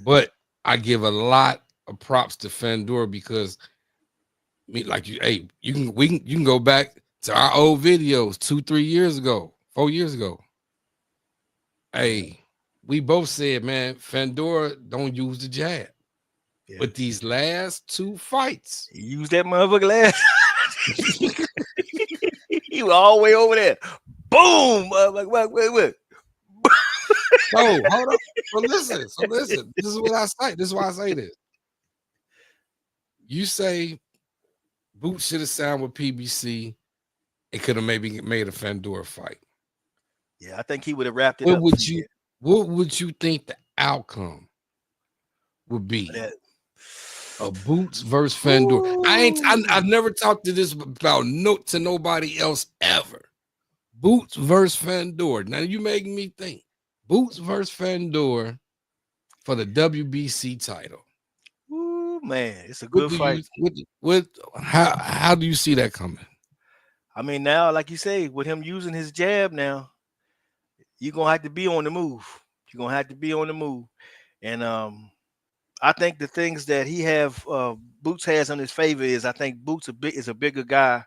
But I give a lot of props to Fundora because you can go back to our old videos 2-3 years ago, 4 years ago. Hey, we both said, man, Fundora don't use the jab. Yeah. But these last 2 fights, he used that motherfucker last. He was all the way over there. Boom! Wait. Oh, hold on. So listen. This is what I say. This is why I say this. You say Boots should have signed with PBC. It could have maybe made a Fundora fight. Yeah, I think he would have wrapped it up. What would you think the outcome would be? A Boots versus Fundora. I've never talked to this about to nobody else ever. Boots versus Fundora. Now you making me think. Boots versus Fundora for the WBC title. Ooh, man, it's a good fight. How do you see that coming? I mean, now, like you say, with him using his jab now, you're gonna have to be on the move. You're gonna have to be on the move. And I think the things that Boots has in his favor is I think Boots is a bigger guy,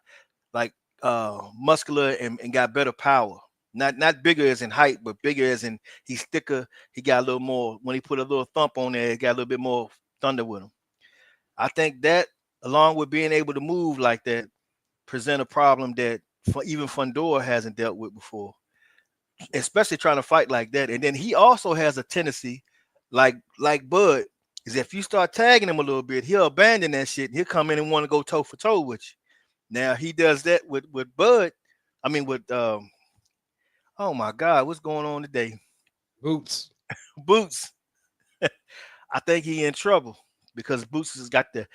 like muscular and got better power. Not bigger as in height, but bigger as in he's thicker. He got a little more when he put a little thump on there, he got a little bit more thunder with him. I think that along with being able to move like that present a problem that even Fundora hasn't dealt with before, especially trying to fight like that. And then he also has a tendency, like Bud, is if you start tagging him a little bit, he'll abandon that shit and he'll come in and want to go toe for toe with you. Now he does that with Bud. I mean with oh my God, what's going on today? Boots. Boots. I think he in trouble because Boots has got the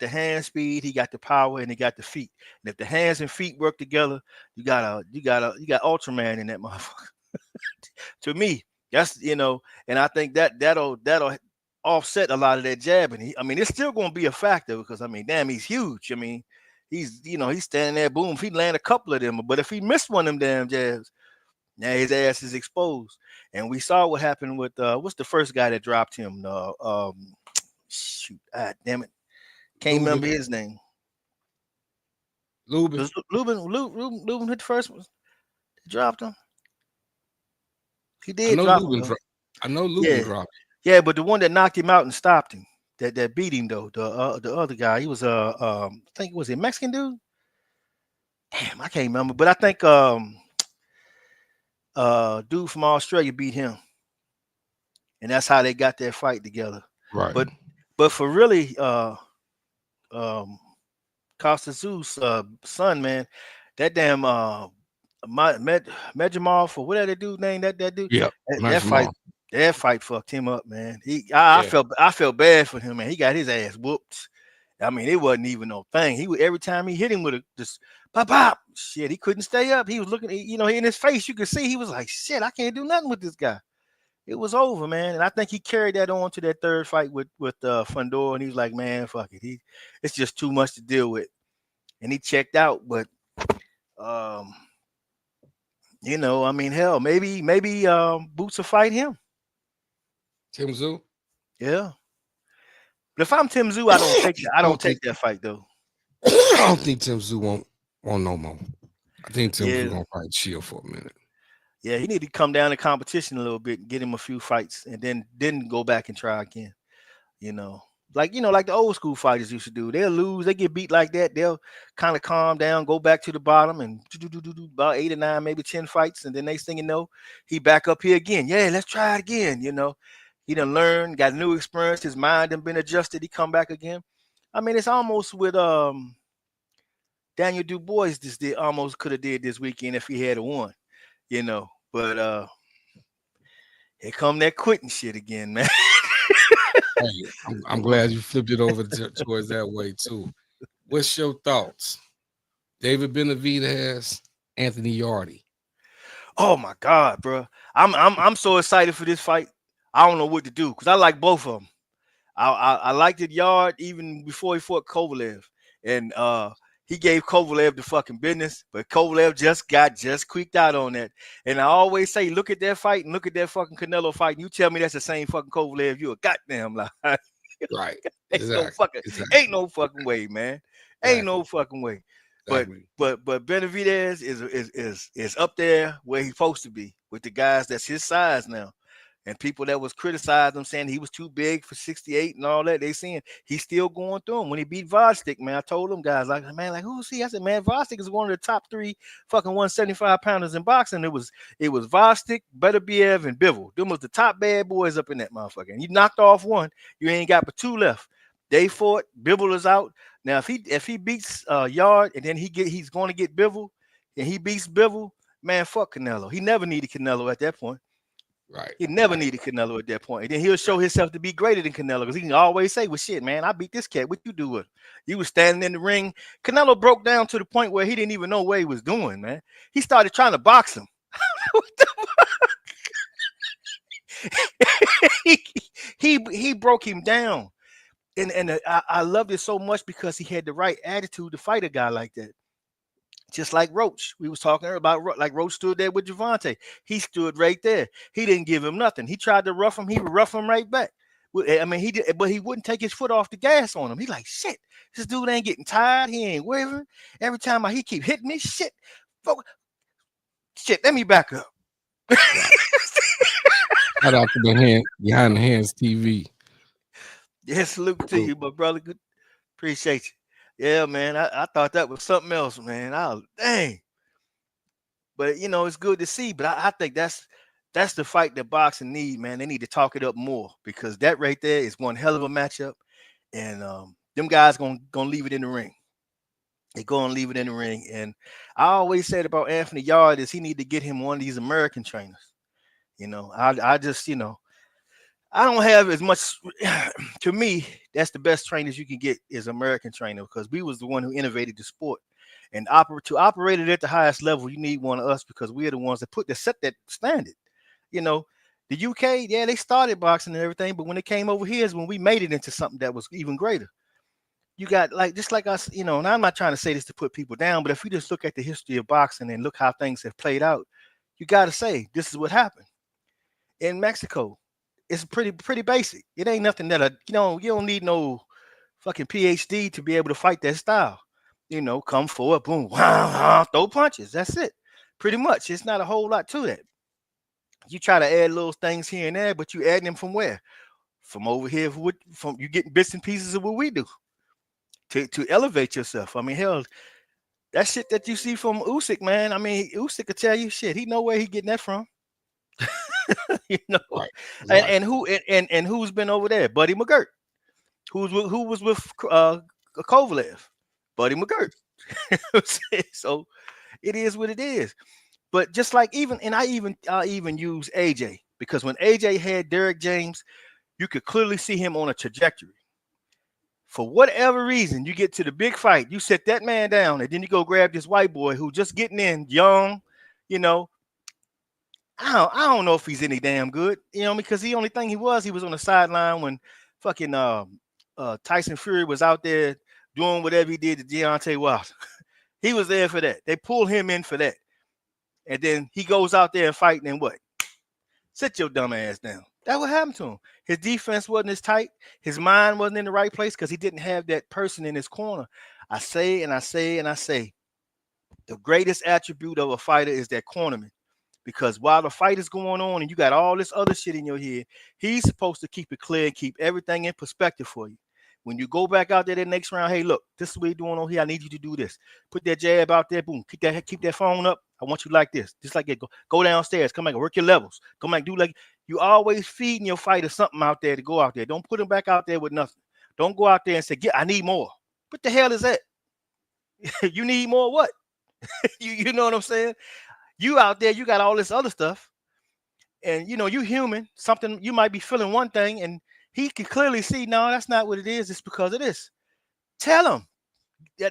hand speed, he got the power, and he got the feet. And if the hands and feet work together, you got Ultraman in that motherfucker. To me, that's and I think that'll offset a lot of that jabbing. I mean, it's still going to be a factor because I mean, damn, he's huge. I mean, he's standing there, boom, if he land a couple of them, but if he missed one of them damn jabs, now his ass is exposed. And we saw what happened with what's the first guy that dropped him? Shoot, damn it, can't remember his name. Lubin. Lubin hit the first one. He dropped him. He did drop him. I know Lubin dropped. Yeah, but the one that knocked him out and stopped him, that beat him though, the other guy, he was I think it was a Mexican dude. Damn, I can't remember, but I think dude from Australia beat him, and that's how they got that fight together. Right. But for really, Costa Zeus' son, man, that damn Medjamov or whatever that dude name, that dude. Yeah, that fight fucked him up, man. I felt bad for him, man. He got his ass whooped. I mean, it wasn't even no thing. He would every time he hit him with just pop, shit, he couldn't stay up. He was looking, in his face, you could see he was like, shit, I can't do nothing with this guy. It was over, man. And I think he carried that on to that third fight with Fundora, and he was like, man, fuck it. It's just too much to deal with. And he checked out, but I mean, hell, maybe Boots will fight him. Tim Tszyu? Yeah. But if I'm Tim Tszyu, I don't take that fight though. I don't think Tim Tszyu won't no more. I think Tim Tszyu gonna probably chill for a minute. Yeah, he need to come down to competition a little bit and get him a few fights and then go back and try again. Like the old school fighters used to do. They'll lose, they get beat like that. They'll kind of calm down, go back to the bottom and do about 8 or 9, maybe 10 fights. And then next thing you know, he back up here again. Yeah, let's try it again. He done learned, got new experience. His mind done been adjusted. He come back again. I mean, it's almost with Daniel Dubois almost could have did this weekend if he had won, But here come that quitting shit again, man. Hey, I'm glad you flipped it over towards that way too. What's your thoughts? David Benavidez, Anthony Yarde. Oh my God, bro! I'm so excited for this fight. I don't know what to do because I like both of them. I liked it Yarde even before he fought Kovalev, and he gave Kovalev the fucking business, but Kovalev just creaked out on that. And I always say, look at that fight and look at that fucking Canelo fight, and you tell me that's the same fucking Kovalev, you a goddamn lie. Right. Ain't no fucking way, man. Ain't no fucking way. Exactly. But Benavidez is up there where he's supposed to be with the guys that's his size now. And people that was criticizing him saying he was too big for 68 and all that, they saying he's still going through him. When he beat Vostick, man, I told them guys, like, man, like, who's he? I said, man, Vostick is one of the top 3 fucking 175 pounders in boxing. It was Vostick, Beterbiev, and Bivol. Them was the top bad boys up in that motherfucker. And you knocked off one, you ain't got but 2 left. They fought, Bivol is out. Now, if he beats Yarde and then he's going to get Bivol and he beats Bivol, man, fuck Canelo. He never needed Canelo at that point. Right. He never needed Canelo at that point. And then he'll show himself to be greater than Canelo because he can always say, well, shit, man, I beat this cat. What you do with him? You was standing in the ring. Canelo broke down to the point where he didn't even know what he was doing, man. He started trying to box him. What the fuck? he broke him down. And I loved it so much because he had the right attitude to fight a guy like that. Just like Roach, we was talking about, like Roach stood there with Javante. He stood right there. He didn't give him nothing. He tried to rough him. He would rough him right back. I mean, he did, but he wouldn't take his foot off the gas on him. He like, shit, this dude ain't getting tired. He ain't wavering. Every time he keep hitting me, shit, let me back up. Shout out to the behind the hands TV. Yeah, salute to you, my brother. Good, appreciate you. Yeah, man. I thought that was something else, man. Dang. But you know, it's good to see. But I think that's the fight that boxing need, man. They need to talk it up more, because that right there is one hell of a matchup, and them guys gonna leave it in the ring. They gonna leave it in the ring. And I always said about Anthony Yarde is he need to get him one of these American trainers. You know, I just, you know, I don't have as much. To me, that's the best trainers you can get is American trainer, because we was the one who innovated the sport. And to operate it at the highest level, you need one of us, because we're the ones that set that standard. You know, the UK, yeah, they started boxing and everything, but when it came over here is when we made it into something that was even greater. You got just like us, you know, and I'm not trying to say this to put people down, but if you just look at the history of boxing and look how things have played out, you got to say this is what happened in Mexico. It's pretty basic. It ain't nothing that you don't need no fucking PhD to be able to fight that style. You know, come forward, boom, throw punches. That's it. Pretty much. It's not a whole lot to that. You try to add little things here and there, but you add them from where? From over here, from you getting bits and pieces of what we do to elevate yourself. I mean, hell, that shit that you see from Usyk, man. I mean, Usyk could tell you shit. He know where he getting that from. You know, right. And who's been over there? Buddy McGirt, who was with Kovalev, Buddy McGirt. So it is what it is. But just like I even use AJ, because when AJ had Derek James, you could clearly see him on a trajectory. For whatever reason, you get to the big fight, you set that man down, and then you go grab this white boy who just getting in, young, you know. I don't know if he's any damn good, you know, because the only thing he was on the sideline when fucking Tyson Fury was out there doing whatever he did to Deontay Wilder. He was there for that. They pulled him in for that. And then he goes out there and fighting, and what? Sit your dumb ass down. That what happened to him. His defense wasn't as tight. His mind wasn't in the right place because he didn't have that person in his corner. I say, the greatest attribute of a fighter is that cornerman. Because while the fight is going on and you got all this other shit in your head, he's supposed to keep it clear and keep everything in perspective for you. When you go back out there the next round, hey, look, this is what you're doing on here. I need you to do this. Put that jab out there. Boom. Keep that phone up. I want you like this. Just like it. Go downstairs. Come back and work your levels. Come back. Do like you always feeding your fighter something out there to go out there. Don't put him back out there with nothing. Don't go out there and say, I need more. What the hell is that? You need more what? You know what I'm saying? You out there, you got all this other stuff. And, you know, you human. Something, you might be feeling one thing, and he can clearly see, no, that's not what it is. It's because of this. Tell him.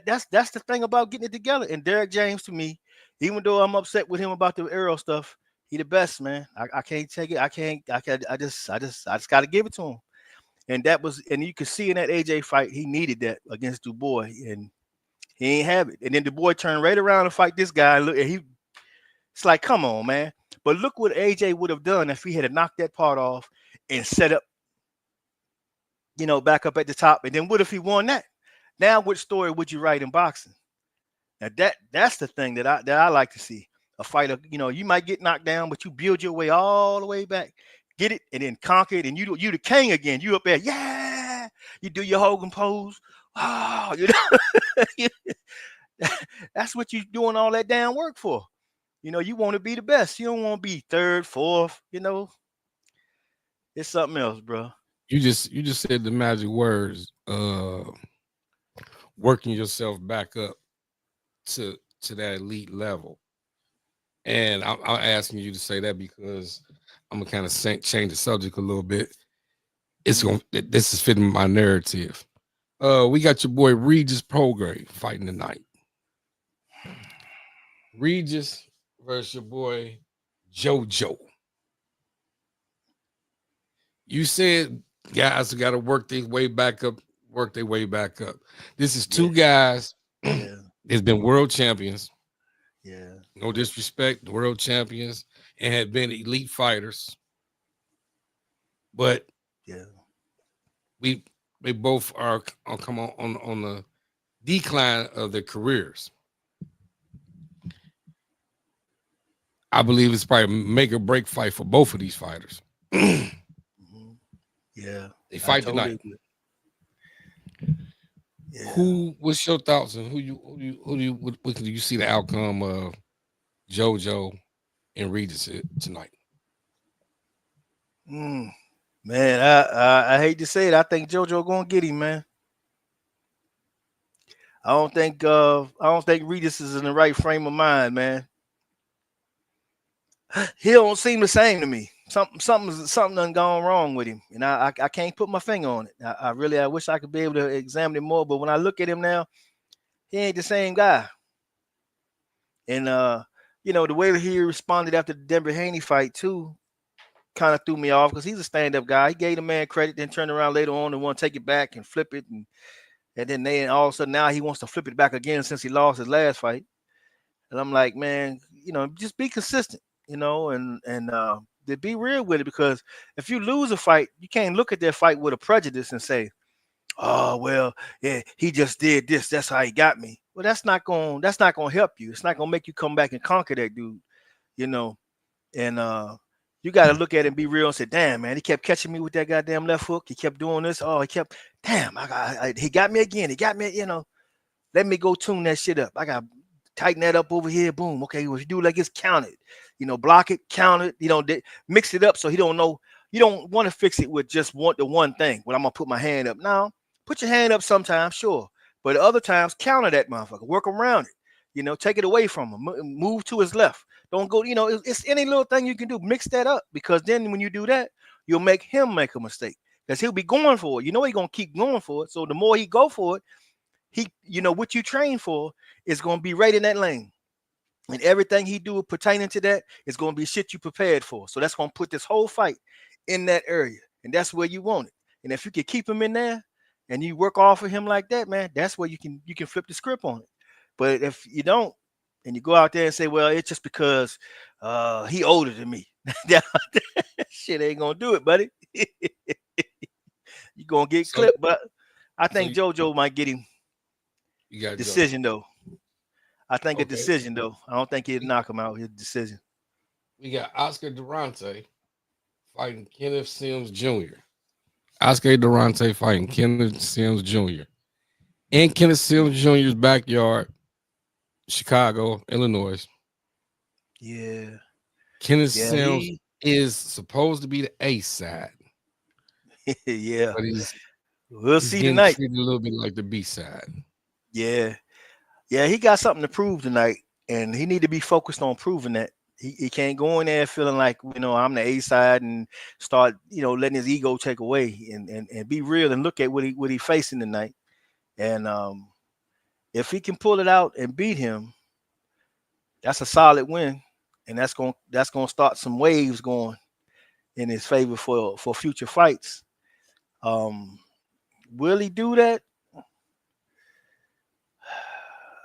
That's the thing about getting it together. And Derek James, to me, even though I'm upset with him about the Arrow stuff, he the best, man. I can't take it. I just got to give it to him. And you could see in that AJ fight, he needed that against Dubois, and he ain't have it. And then Dubois turned right around and fight this guy. Look, and it's like, come on, man. But look what AJ would have done if he had knocked that part off and set up, you know, back up at the top. And then what if he won that? Now, which story would you write in boxing? Now that's the thing that I like to see. A fighter, you know, you might get knocked down, but you build your way all the way back, get it, and then conquer it, and you the king again. You up there, yeah. You do your Hogan pose. Oh, you know, that's what you doing all that damn work for. You know, you want to be the best. You don't want to be third, fourth. You know, it's something else, bro. You just said the magic words. Working yourself back up to that elite level, and I'm asking you to say that because I'm gonna kind of change the subject a little bit. This is fitting my narrative. We got your boy Regis Prograis fighting tonight. Regis versus your boy JoJo. You said guys got to work their way back up. This is two guys that's been world champions. Yeah. No disrespect, world champions and had been elite fighters. But Yeah. they both are come on the decline of their careers. I believe it's probably a make or break fight for both of these fighters. Mm-hmm. Yeah. They fight totally tonight. agree. Yeah. What's your thoughts and what do you see the outcome of JoJo and Regis tonight? Man, I hate to say it. I think JoJo gonna get him, man. I don't think Regis is in the right frame of mind, man. He don't seem the same to me. Something done gone wrong with him, and I can't put my finger on it. I wish I could be able to examine it more, but when I look at him now, he ain't the same guy. And the way that he responded after the Denver Haney fight too, kind of threw me off because he's a stand-up guy. He gave the man credit, then turned around later on and want to take it back and flip it, and then all of a sudden now he wants to flip it back again since he lost his last fight. And I'm like, man, just be consistent, and to be real with it, because if you lose a fight, you can't look at that fight with a prejudice and say, oh well, yeah, he just did this, that's how he got me. Well, that's not gonna help you. It's not gonna make you come back and conquer that dude, and you got to look at it and be real and say, damn, man, he kept catching me with that goddamn left hook. He kept doing this. Oh, he kept, damn, he got me again. He got me, let me go tune that shit up. I got to tighten that up over here. Boom. Okay, well, you do like it's counted, block it, count it, mix it up so he don't know. You don't want to fix it with just the one thing. When I'm going to put my hand up. Now, put your hand up sometimes, sure. But other times, counter that motherfucker. Work around it. Take it away from him. Move to his left. Don't go, it's any little thing you can do. Mix that up, because then when you do that, you'll make him make a mistake, because he'll be going for it. He's going to keep going for it. So the more he go for it, what you train for is going to be right in that lane. And everything he do pertaining to that is going to be shit you prepared for. So that's going to put this whole fight in that area. And that's where you want it. And if you can keep him in there and you work off of him like that, man, that's where you can flip the script on it. But if you don't, and you go out there and say, well, it's just because he older than me. Shit ain't gonna do it, buddy. You're gonna get clipped, but I think JoJo might get him. You got decision though. I think a decision though. I don't think he'd knock him out. His decision. We got Oscar Durante fighting Kenneth Sims Jr. Oscar Durante fighting Kenneth Sims Jr. in Kenneth Sims Jr.'s backyard, Chicago, Illinois. Yeah. Kenneth Sims is supposed to be the A side. Yeah. But we'll see tonight. A little bit like the B side. Yeah. Yeah, he got something to prove tonight, and he need to be focused on proving that. He can't go in there feeling like, I'm the A side and start, letting his ego take away, and be real and look at what he facing tonight. And if he can pull it out and beat him, that's a solid win, and that's gonna start some waves going in his favor for future fights. Will he do that?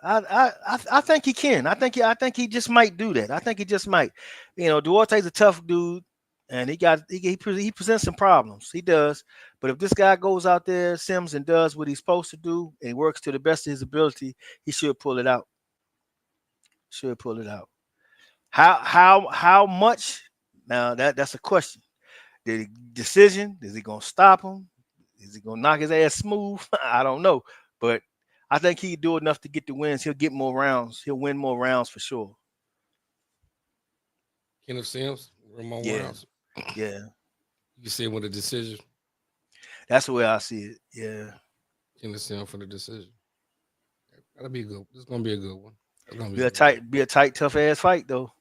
I think he can. I think he just might do that. I think he just might. Duarte's a tough dude, and he presents some problems. He does. But if this guy goes out there, Sims, and does what he's supposed to do and works to the best of his ability, he should pull it out. How much? Now that's a question. The decision, is he gonna stop him? Is he gonna knock his ass smooth? I don't know. But I think he'd do enough to get the wins. He'll get more rounds. He'll win more rounds for sure. Kenneth Sims, more rounds. Yeah. You see him with a decision? That's the way I see it. Yeah. Kenneth Sims for the decision. That'll be good. This is gonna be a good one. Be a tight, tough ass fight though.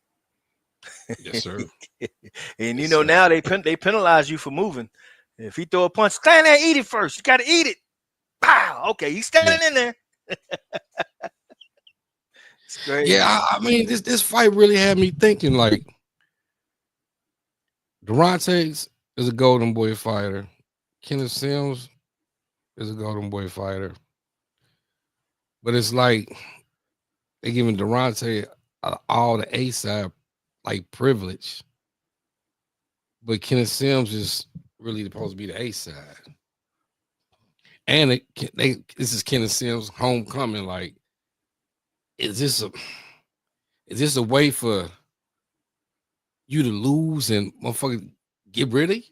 Yes, sir. And now they penalize you for moving. If he throw a punch, stand there, eat it first. You got to eat it. Pow. Okay, he's standing in there. It's great. Yeah, I mean, this fight really had me thinking. Like, Durante is a Golden Boy fighter. Kenneth Sims is a Golden Boy fighter. But it's like they're giving Durante all the A side like privilege, but Kenneth Sims is really supposed to be the A side. And this is Kenneth Sims' homecoming. Like, is this a way for you to lose and motherfucker get rid of you?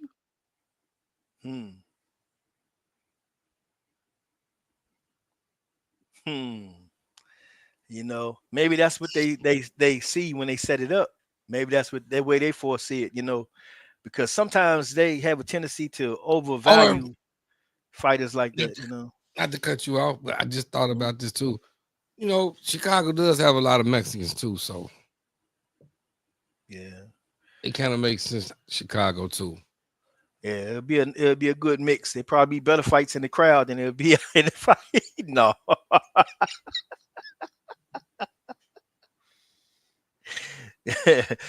You know, maybe that's what they see when they set it up. Maybe that's what that way they foresee it, you know, because sometimes they have a tendency to overvalue fighters like that, you know. Not to cut you off, but I just thought about this too. You know, Chicago does have a lot of Mexicans too, so yeah, it kind of makes sense. Chicago too. Yeah, it'll be a good mix. There probably be better fights in the crowd than it'll be in the fight. No.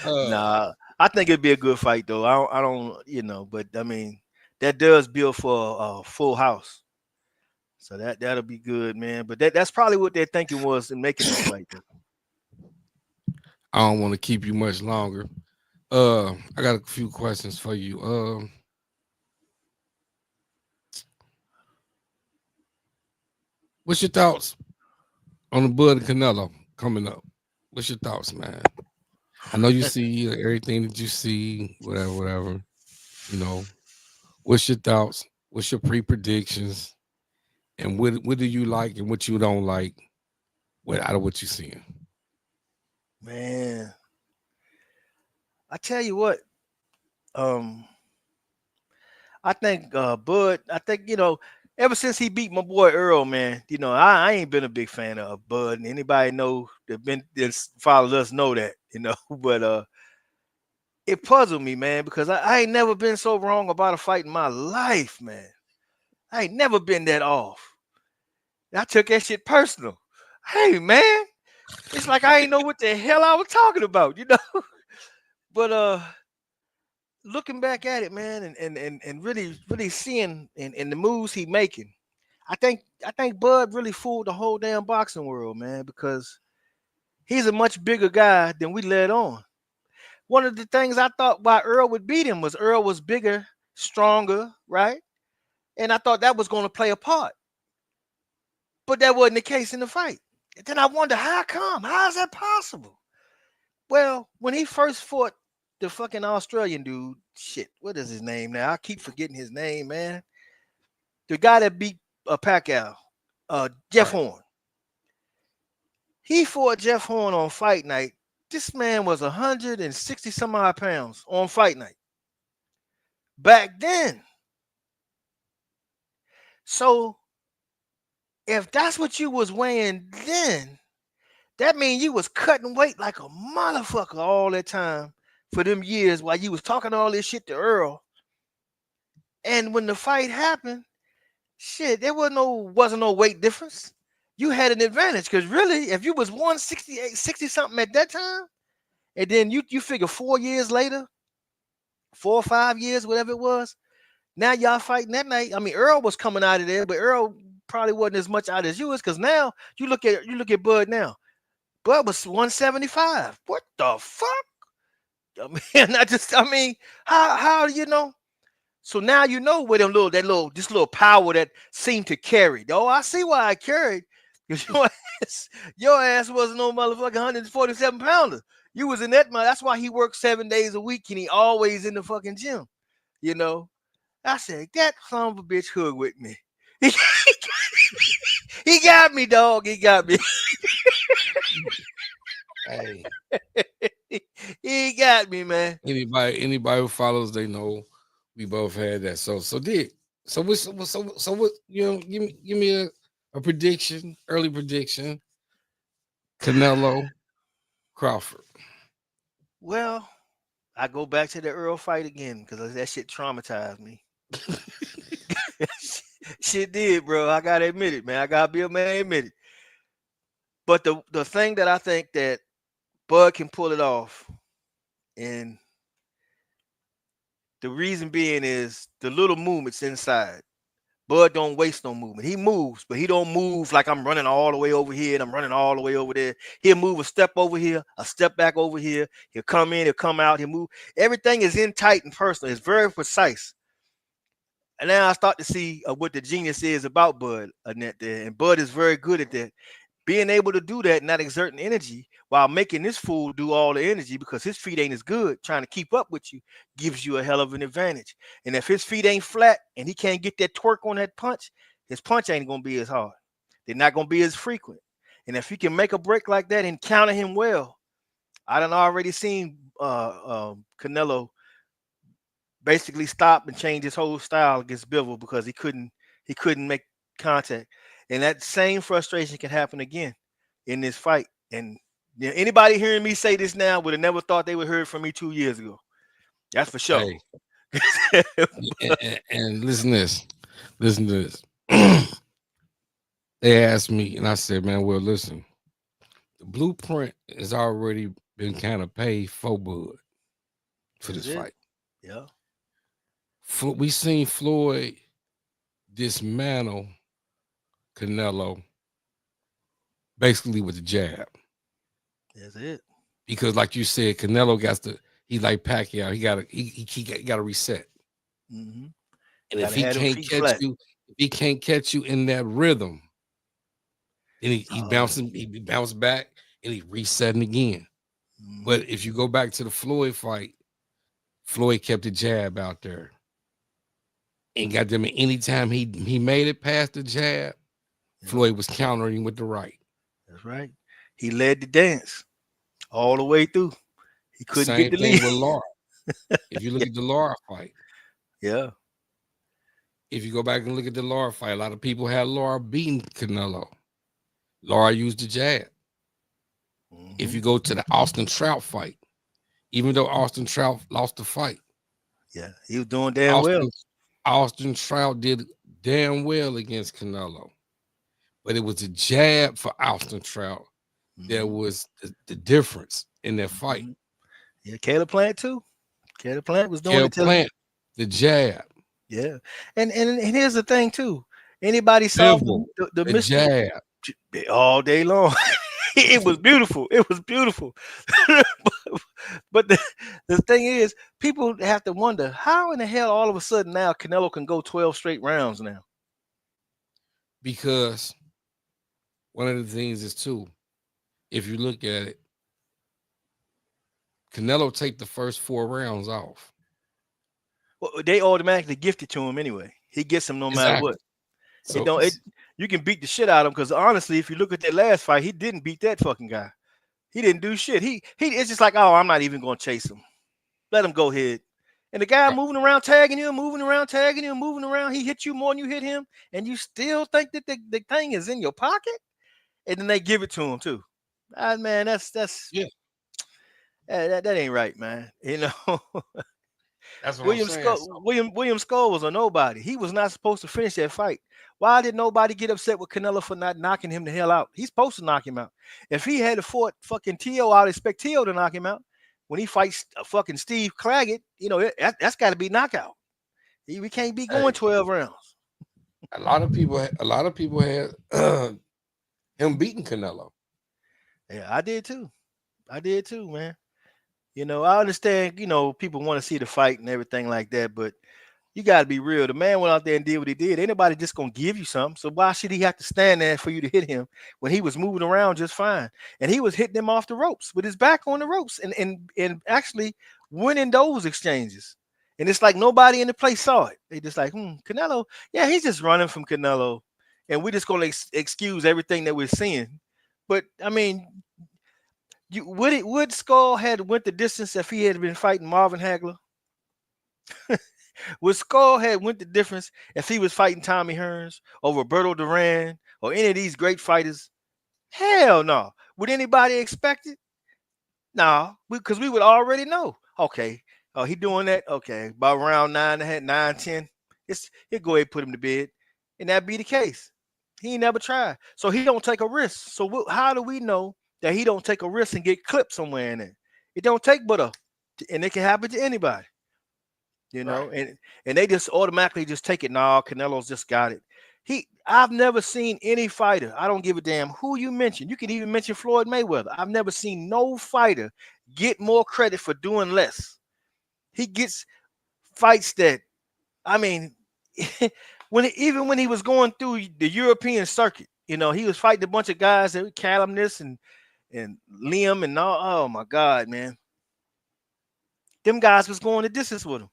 Nah, I think it'd be a good fight though. I don't, you know, but I mean, that does build for a full house, so that'll be good, man. But that's probably what their thinking was in making that fight. I don't want to keep you much longer. I got a few questions for you. What's your thoughts on the Bud and Canelo coming up? What's your thoughts, man? I know you see everything that you see, whatever. You know, what's your thoughts? What's your pre-predictions? And what do you like and what you don't like out of what you're seeing? Man, I tell you what, I think Bud, I think, you know, ever since he beat my boy Earl, man, you know, I ain't been a big fan of Bud. And anybody know that followed us know that, you know, but it puzzled me, man, because I ain't never been so wrong about a fight in my life, man. I ain't never been that off. I took that shit personal. Hey, man, it's like I ain't know what the hell I was talking about, you know. But looking back at it, man, and really seeing in the moves he making, I think Bud really fooled the whole damn boxing world, man, because he's a much bigger guy than we let on. One of the things I thought why Earl would beat him was Earl was bigger, stronger, right? And I thought that was going to play a part. But that wasn't the case in the fight. And then I wonder, how come? How is that possible? Well, when he first fought the fucking Australian dude, shit, what is his name now? I keep forgetting his name, man. The guy that beat Pacquiao, Jeff Horn. He fought Jeff Horn on fight night. This man was 160 some odd pounds on fight night back then. So if that's what you was weighing then, that means you was cutting weight like a motherfucker all that time for them years while you was talking all this shit to Earl. And when the fight happened, shit, there wasn't no weight difference. You had an advantage because really, if you was 168, 60 something at that time, and then you figure 4 years later, 4 or 5 years, whatever it was, now y'all fighting that night. I mean, Earl was coming out of there, but Earl probably wasn't as much out as you was, because now you look at Bud now. Bud was 175. What the fuck? I mean, how you know? So now you know where this little power that seemed to carry. Oh, I see why I carried. Because your ass wasn't no motherfucking 147 pounder. You was in that month. That's why he worked 7 days a week and he always in the fucking gym. You know? I said, that son of a bitch hood with me. He got me, dog. He got me. Hey. He got me, man. Anybody who follows, they know we both had that. So what, you know, give me a prediction, early prediction. Canelo Crawford. Well, I go back to the Earl fight again because that shit traumatized me. Shit did, bro. I gotta admit it, man. I gotta be a man, admit it. But the thing that I think that Bud can pull it off, and the reason being is the little movements inside. Bud don't waste no movement. He moves, but he don't move like I'm running all the way over here and I'm running all the way over there. He'll move a step over here, a step back over here. He'll come in, he'll come out, he'll move. Everything is in tight and personal. It's very precise. And now I start to see what the genius is about Bud, Annette, there. And Bud is very good at that. Being able to do that, not exerting energy while making this fool do all the energy because his feet ain't as good, trying to keep up with you, gives you a hell of an advantage. And if his feet ain't flat and he can't get that twerk on that punch, his punch ain't going to be as hard. They're not going to be as frequent. And if he can make a break like that and counter him well, I done already seen Canelo basically stop and change his whole style against Bivol because he couldn't make contact. And that same frustration can happen again in this fight. And anybody hearing me say this now would have never thought they would hear it from me 2 years ago. That's for sure. Hey. and listen to this. They asked me, and I said, man, well, listen, the blueprint has already been kind of paid for Bud for this fight. Yeah. We seen Floyd dismantle Canelo basically with the jab. That's it. Because like you said, Canelo he like Pacquiao. He got to reset. Mm-hmm. And if he can't catch you in that rhythm, then he bounced back and he resetting again. Mm-hmm. But if you go back to the Floyd fight, Floyd kept the jab out there. And got them anytime he made it past the jab, Floyd was countering with the right. That's right. He led the dance all the way through. He couldn't get the lead. With Lara. If you look at the Lara fight. Yeah. If you go back and look at the Lara fight, a lot of people had Lara beating Canelo. Lara used the jab. Mm-hmm. If you go to the Austin Trout fight, even though Austin Trout lost the fight. Yeah, he was doing damn well. Austin Trout did damn well against Canelo. But it was a jab for Austin Trout. That was the difference in that fight. Yeah, Caleb Plant too. Caleb Plant was doing Caleb Plant, the jab. Yeah, and here's the thing too. Anybody saw the jab all day long? It was beautiful. It was beautiful. But the thing is, people have to wonder how in the hell all of a sudden now Canelo can go 12 straight rounds now. Because one of the things is too, if you look at it, Canelo take the first 4 rounds off. Well, they automatically gift it to him anyway. He gets them no matter what. So you can beat the shit out of him because honestly, if you look at that last fight, he didn't beat that fucking guy. He didn't do shit. It's just like, oh, I'm not even gonna chase him. Let him go ahead. And the guy moving around, tagging him, moving around. He hit you more than you hit him, and you still think that the thing is in your pocket, and then they give it to him too. Man, that's yeah. That ain't right, man. You know. That's what I'm saying. William Skull was a nobody. He was not supposed to finish that fight. Why did nobody get upset with Canelo for not knocking him the hell out? He's supposed to knock him out. If he had fought fucking Teo, I'd expect Teo to knock him out. When he fights fucking Steve Claggett, you know, that's got to be knockout. We can't be going 12 rounds. A lot of people had him beating Canelo. Yeah, I did too, man. You know, I understand, you know, people want to see the fight and everything like that, but you got to be real. The man went out there and did what he did. Ain't nobody just going to give you something. So why should he have to stand there for you to hit him when he was moving around just fine? And he was hitting him off the ropes with his back on the ropes and actually winning those exchanges. And it's like nobody in the place saw it. They just like, Canelo, yeah, he's just running from Canelo. And we're just going to excuse everything that we're seeing. But, I mean, would Skull had went the distance if he had been fighting Marvin Hagler? Would Skull had went the difference if he was fighting Tommy Hearns or Roberto Duran or any of these great fighters? Hell no. Would anybody expect it? No, because we would already know. Okay, he doing that. Okay, about round 9, 10, he'll go ahead and put him to bed, and that'd be the case. He ain't never tried, so he don't take a risk. So how do we know that he don't take a risk and get clipped somewhere in there? It don't take and it can happen to anybody. you know, and they just automatically just take it. Nah, Canelo's just got it. I've never seen any fighter. I don't give a damn who you mention. You can even mention Floyd Mayweather. I've never seen no fighter get more credit for doing less. He gets fights that, I mean, even when he was going through the European circuit, you know, he was fighting a bunch of guys that Callum this and Liam and all. Oh my God, man. Them guys was going the distance with him.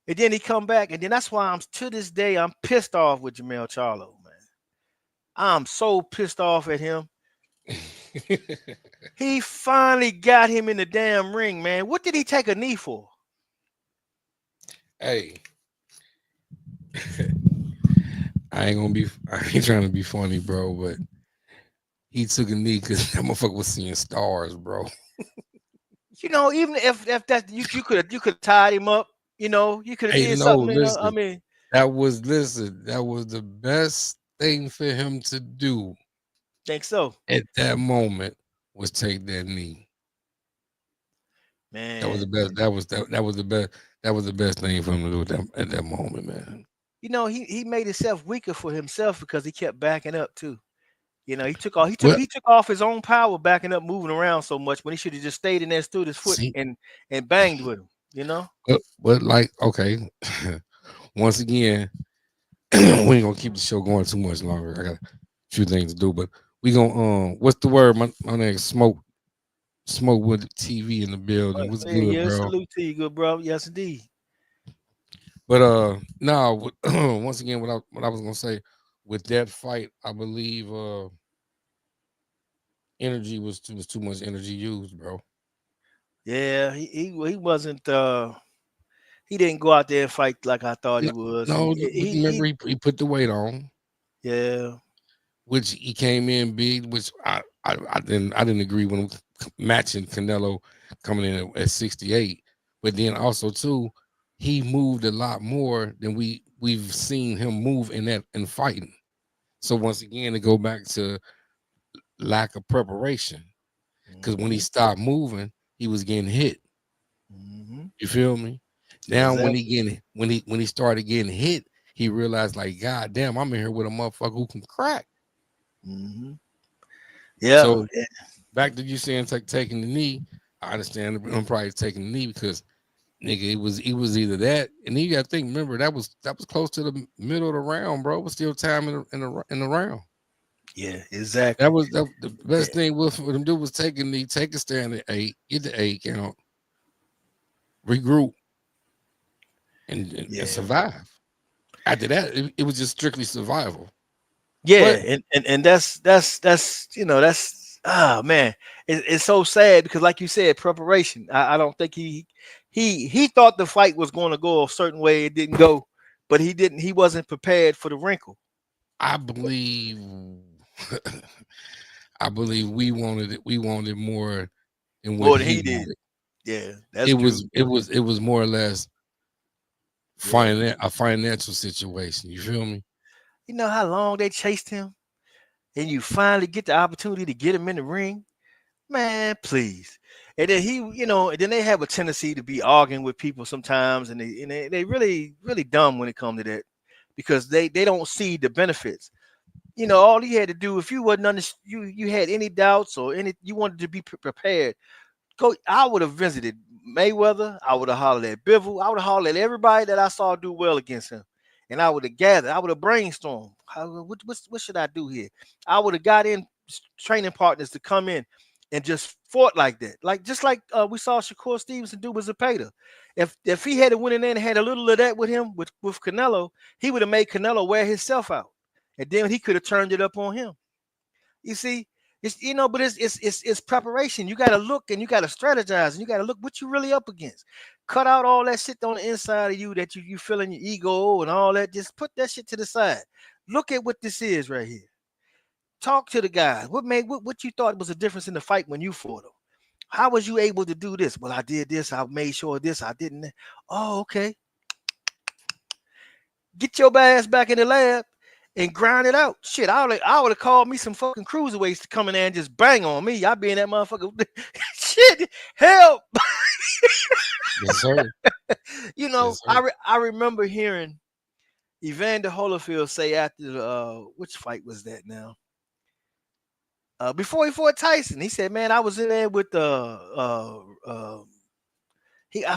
And then he come back, and then that's why to this day I'm pissed off with Jermell Charlo, man. I'm so pissed off at him. He finally got him in the damn ring, man. What did he take a knee for? Hey, I ain't trying to be funny, bro, but he took a knee because that motherfucker was seeing stars, bro. You know, even if that you could have tied him up. You know, you could have did something. Listen, I mean, that was the best thing for him to do. Think so. At that moment was take that knee. Man, that was the best. That was the best. That was the best thing for him to do at that moment, man. You know, he made himself weaker for himself because he kept backing up too. You know, he took off his own power backing up, moving around so much when he should have just stayed in there, stood his foot and banged with him. You know, but like, okay, once again, we ain't gonna keep the show going too much longer. I got a few things to do, but we gonna what's the word? My name is Smoke with TV in the building. What's good, bro? Salute to you, good bro. Yes, indeed. But no, once again, what I was gonna say with that fight, I believe energy was too much energy used, bro. Yeah, he wasn't. He didn't go out there and fight like I thought he was. No, remember he put the weight on. Yeah, which he came in big, which I didn't agree when matching Canelo coming in at 68, but then also too, he moved a lot more than we've seen him move in fighting. So once again, to go back to lack of preparation, because when he stopped moving, he was getting hit. You feel me? Now exactly. when he started getting hit, he realized like, God damn, I'm in here with a motherfucker who can crack. Yeah. So back to you saying taking the knee, I understand I'm probably taking the knee because nigga, it was either that, and then you gotta think. Remember that was close to the middle of the round, bro. It was still time in the round. Yeah, exactly. That was the best thing for them do was take a knee, take a stand at 8, get the 8 count, regroup, and survive. After that, it was just strictly survival. Yeah, but, and that's you know, that's man, it's so sad because like you said, preparation. I don't think he thought the fight was going to go a certain way. It didn't go, but he wasn't prepared for the wrinkle. I believe we wanted it. We wanted more than what he did. Yeah, it was more or less a financial situation. You feel me? You know how long they chased him, and you finally get the opportunity to get him in the ring, man. Please. And then then they have a tendency to be arguing with people sometimes, and they really dumb when it comes to that because they don't see the benefits. You know, all he had to do if you wasn't you had any doubts or you wanted to be prepared. I would have visited Mayweather. I would have hollered at Bivol. I would have hollered at everybody that I saw do well against him. And I would have gathered. I would have brainstormed. What should I do here? I would have got in training partners to come in and just fought like that. Just like we saw Shakur Stevenson do with Zepeda. If he had went in there and had a little of that with him, with Canelo, he would have made Canelo wear himself out. And then he could have turned it up on him. You see? It's but it's preparation. You got to look and you got to strategize and you got to look what you really up against. Cut out all that shit on the inside of you that you feeling your ego and all that. Just put that shit to the side. Look at what this is right here. Talk to the guys. What you thought was a difference in the fight when you fought him? How was you able to do this? Well, I did this. I made sure of this. I didn't. Oh, okay. Get your ass back in the lab and grind it out. Shit, I would have called me some fucking cruiserweights to come in there and just bang on me. I'd be in that motherfucker. Shit, help. Yes, sir. You know, Yes, sir. I remember hearing Evander Holyfield say after the which fight was that now? Before he fought Tyson, he said, "Man, I was in there with I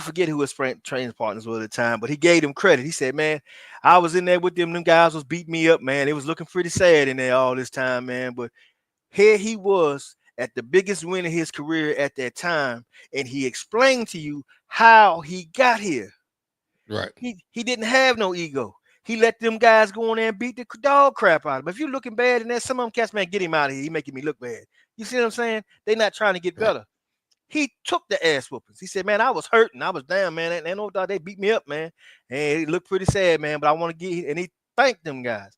forget who his training partners were at the time, but he gave them credit. He said, "Man, I was in there with them. Them guys was beating me up, man. It was looking pretty sad in there all this time, man. But here he was at the biggest win of his career at that time, and he explained to you how he got here. Right. He didn't have no ego. He let them guys go in there and beat the dog crap out of him. If you're looking bad in there, some of them cats, man, get him out of here. He making me look bad. You see what I'm saying? They're not trying to get Right. better. He took the ass whoopings. He said, "Man, I was hurting. I was down, man. They no doubt they beat me up, man. And it looked pretty sad, man. But I want to get," and he thanked them guys.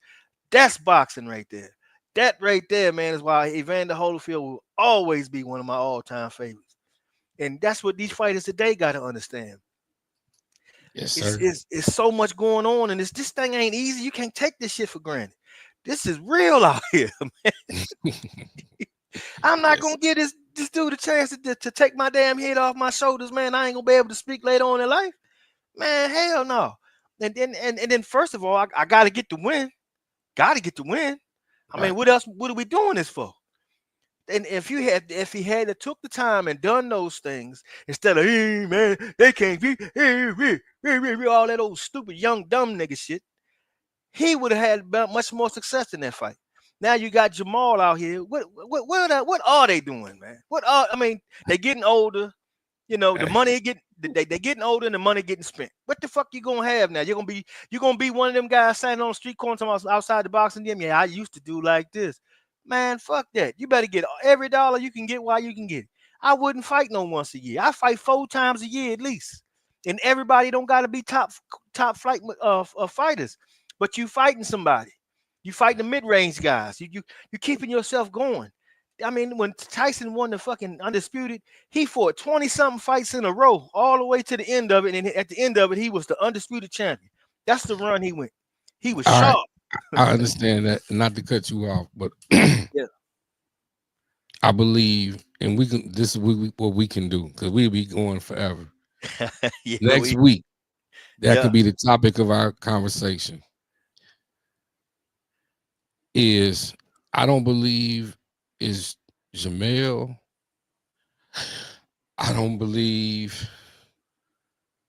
That's boxing right there. That right there, man, is why Evander Holyfield will always be one of my all-time favorites. And that's what these fighters today got to understand. Yes, sir. It's so much going on, and this thing ain't easy. You can't take this shit for granted. This is real out here, man. I'm not gonna give this dude a chance to take my damn head off my shoulders, man. I ain't gonna be able to speak later on in life, man. Hell no. And then first of all, I gotta get the win. Gotta get the win. I mean, what else? What are we doing this for? And if he had took the time and done those things instead of, "Hey man, they can't be all that old stupid young dumb nigga shit," he would have had much more success in that fight. Now you got Jamal out here. What are they doing, man? I mean, they getting older. You know, the money they getting older and the money getting spent. What the fuck you gonna have now? You're gonna be one of them guys standing on the street corner outside the boxing gym. Yeah, I used to do like this. Man, fuck that. You better get every dollar you can get while you can get it. I wouldn't fight no once a year. I fight 4 times a year at least. And everybody don't gotta be top flight fighters, but you fighting somebody. You fighting the mid-range guys. You keeping yourself going. I mean, when Tyson won the fucking Undisputed, he fought 20-something fights in a row, all the way to the end of it. And at the end of it, he was the undisputed champion. That's the run he went. He was All sharp. Right. I understand that. Not to cut you off, but yeah. I believe, and we can. This is what we can do, because we'll be going forever. Yeah, Next week, that could be the topic of our conversation. Is I don't believe is Jamel. I don't believe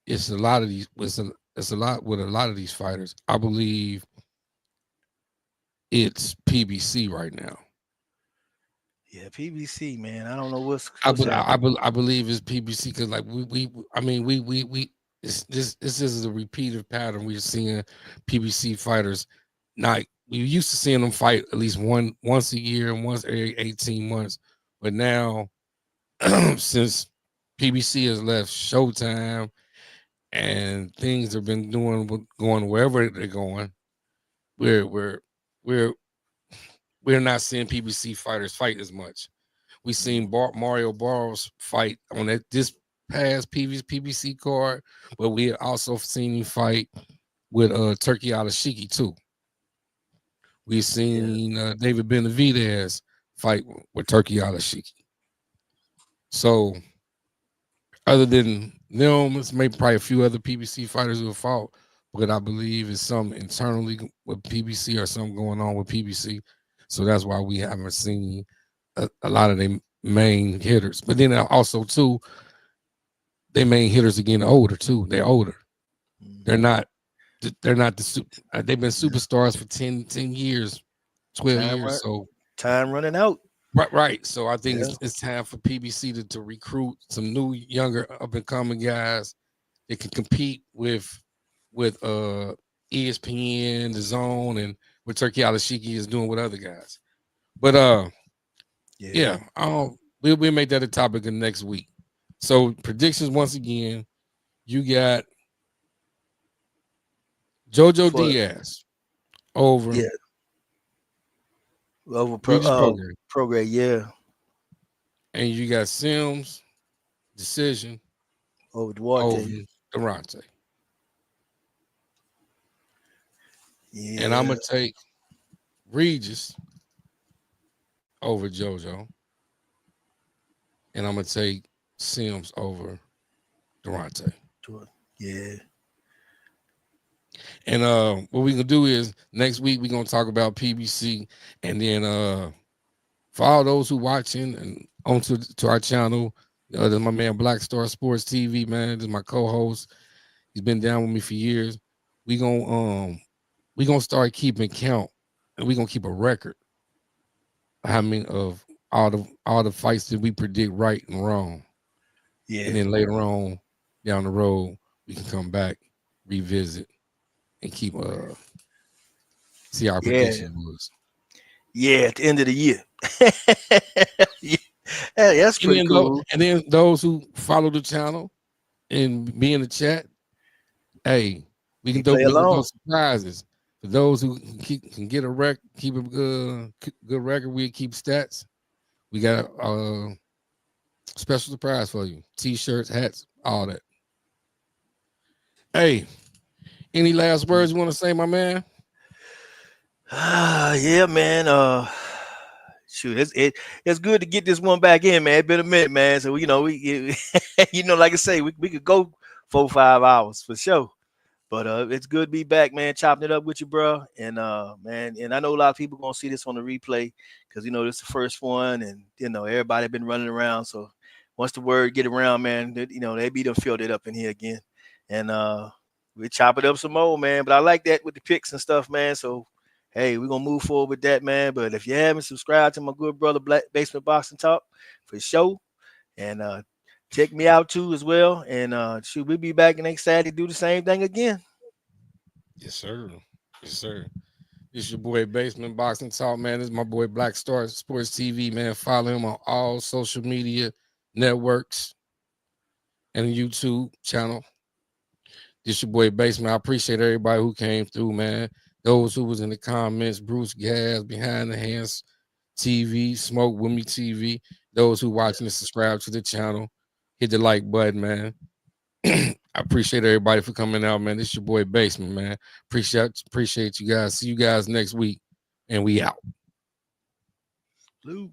it's a lot of these. It's a lot with a lot of these fighters. I believe it's PBC right now. Yeah, PBC, man. I don't know what's I believe it's PBC because, like, this is a repeated pattern. We're seeing PBC fighters. Not we used to seeing them fight at least once a year and once every 18 months, but now since PBC has left Showtime and things have been going wherever they're going, we're not seeing PBC fighters fight as much. We seen Mario Barros fight on this past PBC card, but we also seen him fight with Turki Al-Ashiki too. We've seen David Benavidez fight with Turki Al-Ashiki. So, other than them, it's maybe probably a few other PBC fighters who have fought, but I believe it's some internally with PBC or something going on with PBC. So that's why we haven't seen a lot of their main hitters. But then also too, their main hitters are getting older too. They're older. They're not they've been superstars for 10 years, 12 years. So time running out. Right. So I think it's time for PBC to recruit some new, younger, up and coming guys that can compete with ESPN, the Zone, and what Turki Al-Ashiki is doing with other guys. But we'll make that a topic of next week. So predictions once again, you got Jojo Diaz over Prograis, yeah. And you got Sims decision over Duarte. Durante. Yeah. And I'm gonna take Regis over JoJo. And I'm gonna take Sims over Durante. Yeah. And what we gonna do is next week we're gonna talk about PBC, and then for all those who watching and onto to our channel, there's my man Black Star Sports TV, man. This is my co-host. He's been down with me for years. We gonna start keeping count, and we gonna keep a record of how many of all the fights that we predict right and wrong. Yeah. And then later on down the road, we can come back, revisit, and keep see our prediction was. Yeah, at the end of the year. Yeah. Hey, that's pretty cool. And then those who follow the channel and be in the chat, hey, we can do surprises. For those who can get a keep a good record, we keep stats. We got a special surprise for you: t-shirts, hats, all that. Hey, any last words you want to say, my man? Yeah, man. Shoot, it's good to get this one back in, man. It's been a minute, man. So we like I say, we could go 4 or 5 hours for sure. But it's good to be back, man. Chopping it up with you, bro. And man, and I know a lot of people gonna see this on the replay because this is the first one, and everybody been running around. So once the word get around, man, they be done filled it up in here again, and we chop it up some more, man. But I like that with the picks and stuff, man. So hey, we're gonna move forward with that, man. But if you haven't subscribed to my good brother Black Basement Boxing Talk for sure, and check me out too as well. And we'll be back next Saturday, do the same thing again. Yes, sir. Yes, sir. It's your boy Basement Boxing Talk, man. This is my boy Black Star Sports TV, man. Follow him on all social media networks and the YouTube channel. This your boy Basement. I appreciate everybody who came through, man. Those who was in the comments, Bruce Gas, Behind the Hands TV, Smoke With Me TV. Those who watching and subscribe to the channel, hit the like button, man. I appreciate everybody for coming out, man. This is your boy Basement, man. Appreciate you guys. See you guys next week, and we out. Blue.